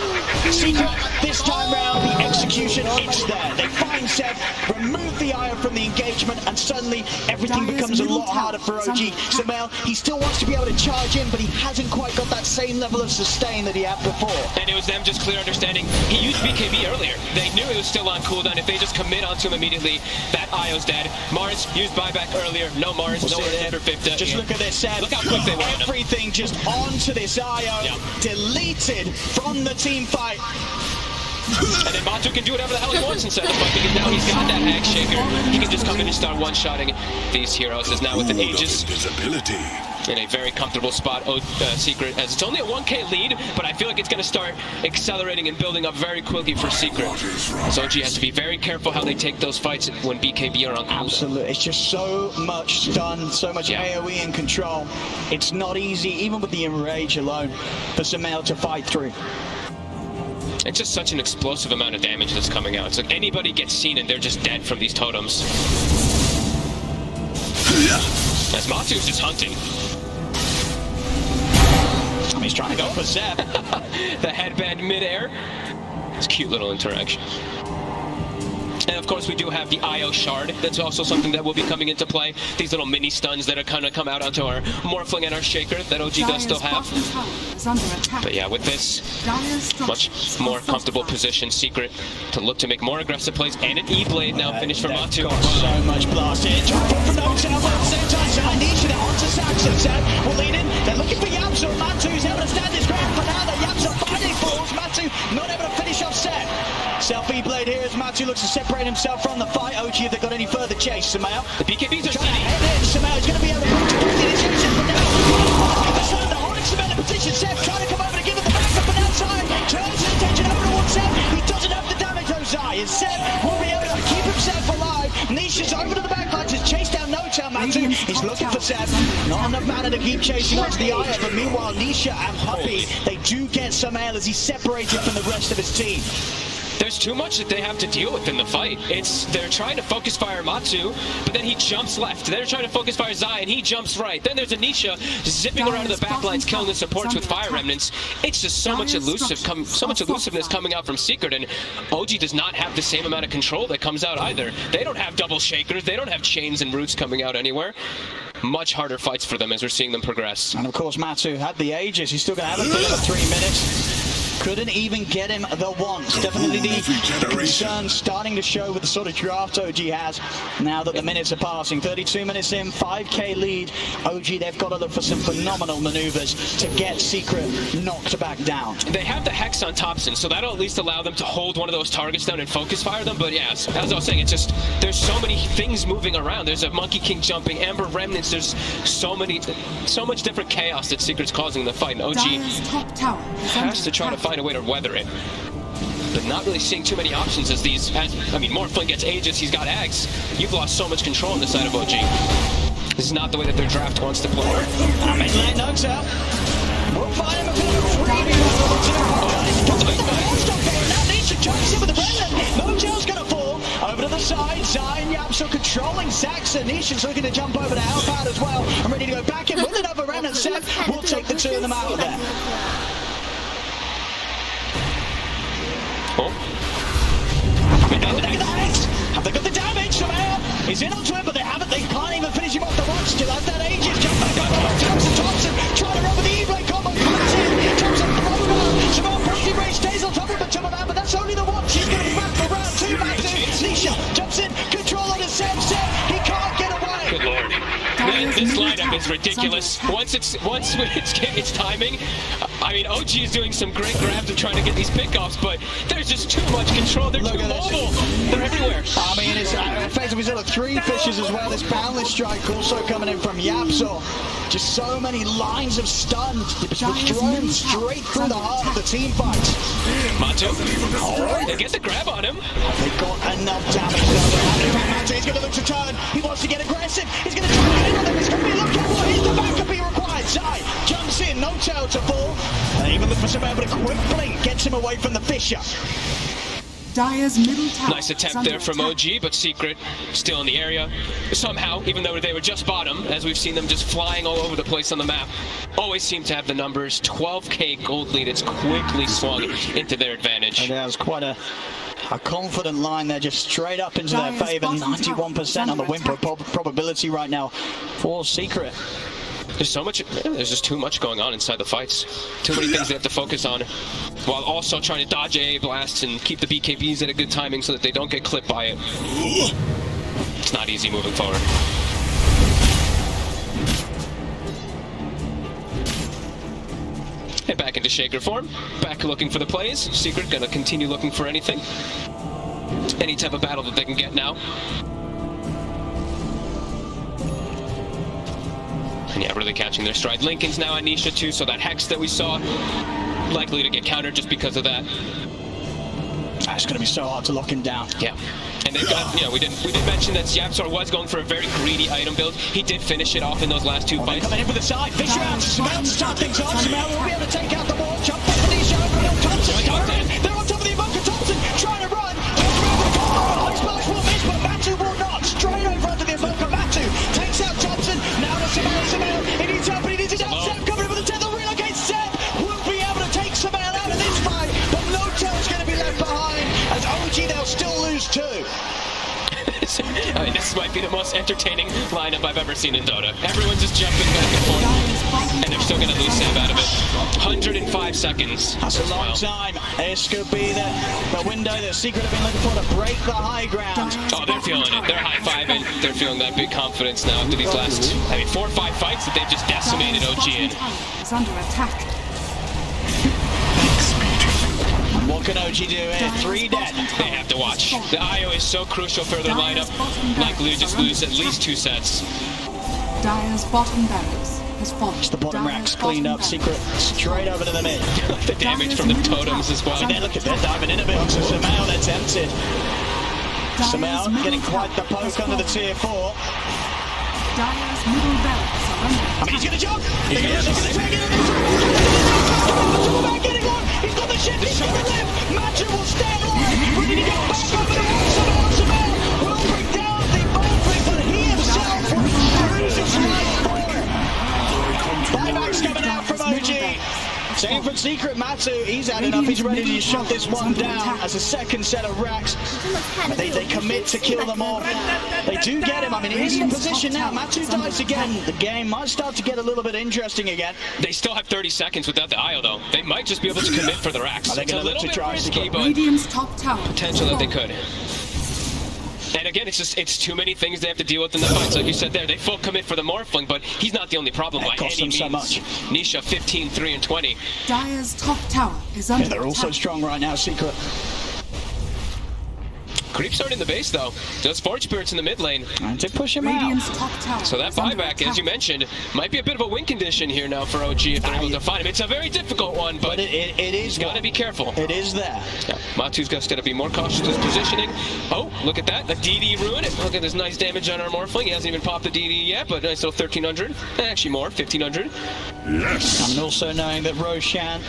Secret, this time round, the execution, it's there. They find Seb, remove the IO from the engagement, and suddenly everything becomes a lot harder for OG. Sumail, he still wants to be able to charge in, but he hasn't quite got that same level of sustain that he had before. And it was them just clear understanding. He used BKB earlier. They knew it was still on cooldown. If they just commit onto him immediately, that IO's dead. Mars used buyback earlier. No Mars, no for 50. Just look at this, Seb. Look how quick they went. Everything just onto this IO, deleted from the team fight. And then Matu can do whatever the hell he wants inside the fight because now he's got that Axe Shaker. He can just come in and start one-shotting these heroes. Is now with an Aegis in a very comfortable spot. Secret, as it's only a 1k lead, but I feel like it's going to start accelerating and building up very quickly for Secret. So OG has to be very careful how they take those fights when BKB are on cooldown. Absolutely, it's just so much stun, so much AoE and control. It's not easy, even with the Enrage alone, for Sumail to fight through. It's just such an explosive amount of damage that's coming out. It's like anybody gets seen and they're just dead from these totems. As Matu's just hunting. He's trying to go for Zeb. The headband midair. It's a cute little interaction. And of course we do have the IO shard. That's also something that will be coming into play. These little mini stuns that are kind of come out onto our Morphling and our Shaker that OG does still have. But yeah, with this much more comfortable position, Secret to look to make more aggressive plays, and an E-Blade now finished for Matu. So much blast here. Trying to put from no tail, but at the same time, Nisha they're onto Saxon. Zeb will lead in. They're looking for Yamsu. Matu's able to stand his ground for now. The Yamsu finally falls. Matu not able to finish off Zeb. Self E-Blade here as Matu looks to separate himself from the fight. OG, if they've got any further chase, Sumail. The BKBs are trying to head in. Sumail's going to be able to put the initiation, but now they're holding Sumail in position. Seb trying to come over to give it the back up and outside. Turns his attention over towards Seb. He doesn't have the damage, Ozai. And Seb will be able to keep himself alive. Nisha's over to the back line to chase down No-Tail Matu. He's looking for Seb. Not enough mana to keep chasing onto the Aya, but meanwhile, Nisha and Puppy, they do get Sumail as he's separated from the rest of his team. There's too much that they have to deal with in the fight. They're trying to focus fire Matsu, but then he jumps left. They're trying to focus fire Zai, and he jumps right. Then there's Anisha zipping around the back lines, killing the supports with fire remnants. It's just so much elusiveness coming out from Secret, and OG does not have the same amount of control that comes out either. They don't have double shakers. They don't have chains and roots coming out anywhere. Much harder fights for them as we're seeing them progress. And of course, Matsu had the Aegis. He's still going to have it for another 3 minutes. Couldn't even get him the once. Definitely the concern starting to show with the sort of draft OG has now that the minutes are passing. 32 minutes in, 5k lead. OG, they've got to look for some phenomenal maneuvers to get Secret knocked back down. They have the Hex on Thompson, so that'll at least allow them to hold one of those targets down and focus fire them. But yeah, as I was saying, it's just, there's so many things moving around. There's a Monkey King jumping, Amber Remnants, there's so much different chaos that Secret's causing in the fight. And OG has to try to find a way to weather it. But not really seeing too many options as Morphling gets Aegis, he's got Axe. You've lost so much control on the side of OG. This is not the way that their draft wants to play. Mid-lane knocks out. We'll find him a bit of a free. Now Nisha jumps in with the Remnant. Mojo's gonna fall over to the side. Zion Yapso controlling Saxon. Nisha's looking to jump over to help out as well. I'm ready to go back in with another Remnant set. We'll take the two of them out of there. Oh. Have they got the damage somehow? He's in onto him, but they haven't. They can't even finish him off the watch. Still has that Aegis. Jump back over. Thompson trying to run with the E-Blade combo. Comes in. Thompson thrown on. Jamal Proxy Ray stays on top of him, but jump out. But that's only the one. She's going to be back for round two. Back to Nisha. Jumps in. Control on his set. He can't get away. Good lord. This lineup is ridiculous. Once it's timing, I mean, OG is doing some great grabs and trying to get these pickoffs, but there's just too much control. They're too mobile. They're everywhere. I mean, it's effectively sort of three fishes as well. This boundless strike also coming in from Yapso. Just so many lines of stun. It's thrown straight through the heart of the team fight. Matu, they get the grab on him. They got enough damage though. He's going to look to turn. He wants to get aggressive. He's going to try to hit on them. It's going to be a look at what is the backup he required. Zai jumps in, no tail to fall. And even look for some but a quick blink gets him away from the Fisher. Dire's middle tower. Nice attempt there from OG, but Secret still in the area. Somehow, even though they were just bottom, as we've seen them just flying all over the place on the map, always seem to have the numbers. 12k gold lead. It's quickly swung into their advantage. And that was quite a confident line there, just straight up into their favor. 91% on the win probability right now for Secret. There's just too much going on inside the fights. Too many things they have to focus on, while also trying to dodge AA blasts and keep the BKBs at a good timing so that they don't get clipped by it. It's not easy moving forward. And back into Shaker form. Back looking for the plays. Secret gonna continue looking for anything. Any type of battle that they can get now. And yeah, really catching their stride. Lincoln's now on Nisha too, so that Hex that we saw, likely to get countered just because of that. It's going to be so hard to lock him down. Yeah. And they've got, we did mention that Yapsor was going for a very greedy item build. He did finish it off in those last two fights. Coming in for the side, Fisher out, Smell to start things off. Smell will be able to take out the ball, jump back to Nisha, over on Thompson. They're on top of the Evoker, Thompson trying to run. High splash will miss, but Matu will not. Straight over onto the Evoker, Matu takes out Thompson. Now to Samel, he needs help, he needs his help. Seb coming in with the tether, relocate. Seb will be able to take Samel out of this fight, but Lotel's going to be left behind. As OG, they'll still lose too. I mean, this might be the most entertaining lineup I've ever seen in Dota. Everyone's just jumping back and forth, and they're still going to lose Seb out of it. 105 seconds. That's a long time. This could be the window that Secret have been looking for to break the high ground. Oh, they're feeling it. They're high-fiving. They're feeling that big confidence now after these last, 4 or 5 fights that they've just decimated OG in. It's under attack. What can OG do here? 3 dead. They have to watch. The IO is so crucial for their lineup. Likely to just lose at least 2 sets. Dire's bottom barracks has fallen. The bottom racks cleaned up. Secret straight over to the mid. The damage from the totems as well. And then look at that, diving in a bit onto Samel. They're tempted. Samel getting quite the poke under the tier 4. Dire's middle barracks are under attack. I mean, he's going to jump. He's going to take it. Getting one. He's got the ship. He's got the lift. Matcher will stay alive. Ready to go back over the wall. Samel will bring down the Bowfleet, but he himself will lose his life for it. Buybacks coming out from OG. Same from Secret. Secret Matsu, he's had enough. He's ready to shut this one down as a second set of racks. They commit to kill them off. They do get him. I mean, he's in position now. Matsu dies again. The game might start to get a little bit interesting again. They still have 30 seconds without the IO, though. They might just be able to commit for the racks. Are they It's a gonna look little to bit try risky, but Radiant's top tower. potential that they could. And again, it's too many things they have to deal with in the fights. Like you said there, they full commit for the Morphling, but he's not the only problem by costs any them means. so much. Nisha 15, 3, and 20. Dire's top tower is under They're also attack. strong right now, Secret. Creep starting the base, though. Does Forge Spirits in the mid lane. And to push him Radiant's out. top tower. So that is under buyback, as attack. you mentioned, might be a bit of a win condition here now for OG if they're able to find him. It's a very difficult one, but it is gotta be careful. It is there. Yeah, Matu's got to be more cautious with his positioning. Oh, look at that. The DD ruined it. Look at this nice damage on our Morphling. He hasn't even popped the DD yet, but still 1,300. Actually more, 1,500. Yes. And also knowing that Roshan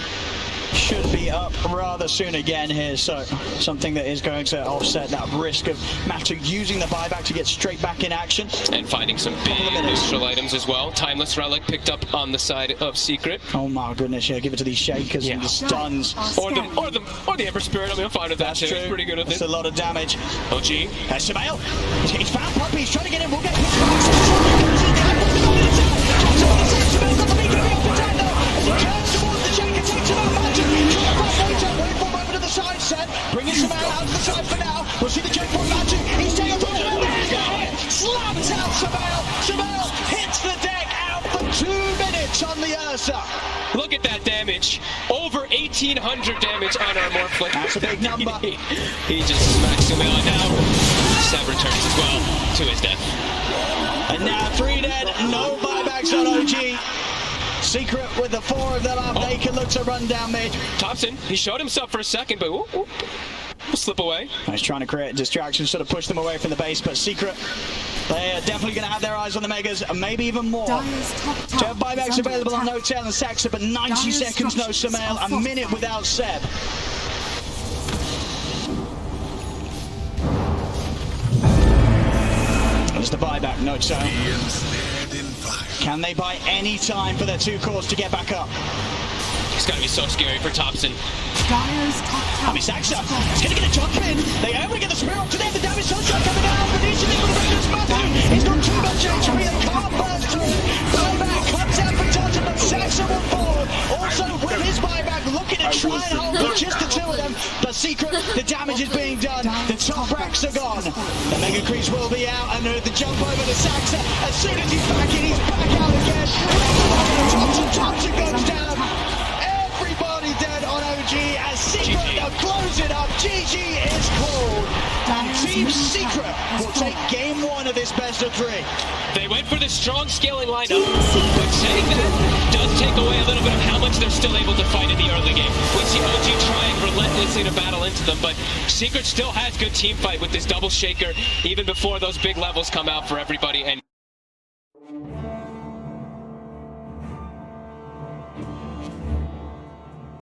should be up rather soon again here, so something that is going to offset that risk of Matu using the buyback to get straight back in action. And finding some big neutral items as well. Timeless Relic picked up on the side of Secret. Oh my goodness, yeah, give it to these shakers and the stuns. Or the Ember Spirit. I mean, I'm fine with that That's too. true. He's pretty good at That's it. a lot of damage. OG. Samael, he's found Puppy, he's trying to get in, we'll get his back. Bringing Samael out to the side for now. We'll see the checkpoint Matthew. He's taking the slams out Samael. Samael hits the deck out for 2 minutes on the Ursa. Look at that damage. Over 1,800 damage on our Morphling. That's a big number. He just smacks him out now. Seb returns as well to his death. And now 3 dead, no buybacks on OG. Secret with the 4 of them up, they can look to run down mid. Thompson, he showed himself for a second, but we'll slip away. He's trying to create distractions, sort of push them away from the base, but Secret, they are definitely going to have their eyes on the Megas, and maybe even more. Dire's top To tower have buybacks is under available on attack. No Tail and Saxa, but 90 Dire's seconds no structures Samael, are a minute fortified. without Seb. There's the buyback, No Tail. Can they buy any time for their 2 cores to get back up? It's gotta be so scary for Thompson. Dire's top tower. I mean, Saxa, he's going to get a jump in. They are able to get the spear up to them. The damage so shot coming down. But he's in the Rangers Matthew. He's got too much HP. They can't burst through. Buyback comes out for Thompson, but Saxa will forward. Also, with his buyback, looking to try and hold with just the 2 of them. The Secret, the damage is being done. The top racks are gone. The Mega Creeps will be out. And the jump over to Saxa. As soon as he's back in, he's back out again. Thompson goes down. Everybody dead on OG as Secret now close it up. GG is called. And Team Secret will take game 1 of this best of 3. They went for the strong scaling lineup, but saying that does take away a little bit of how much they're still able to fight in the early game. We see OG trying relentlessly to battle into them, but Secret still has good team fight with this double shaker even before those big levels come out for everybody. And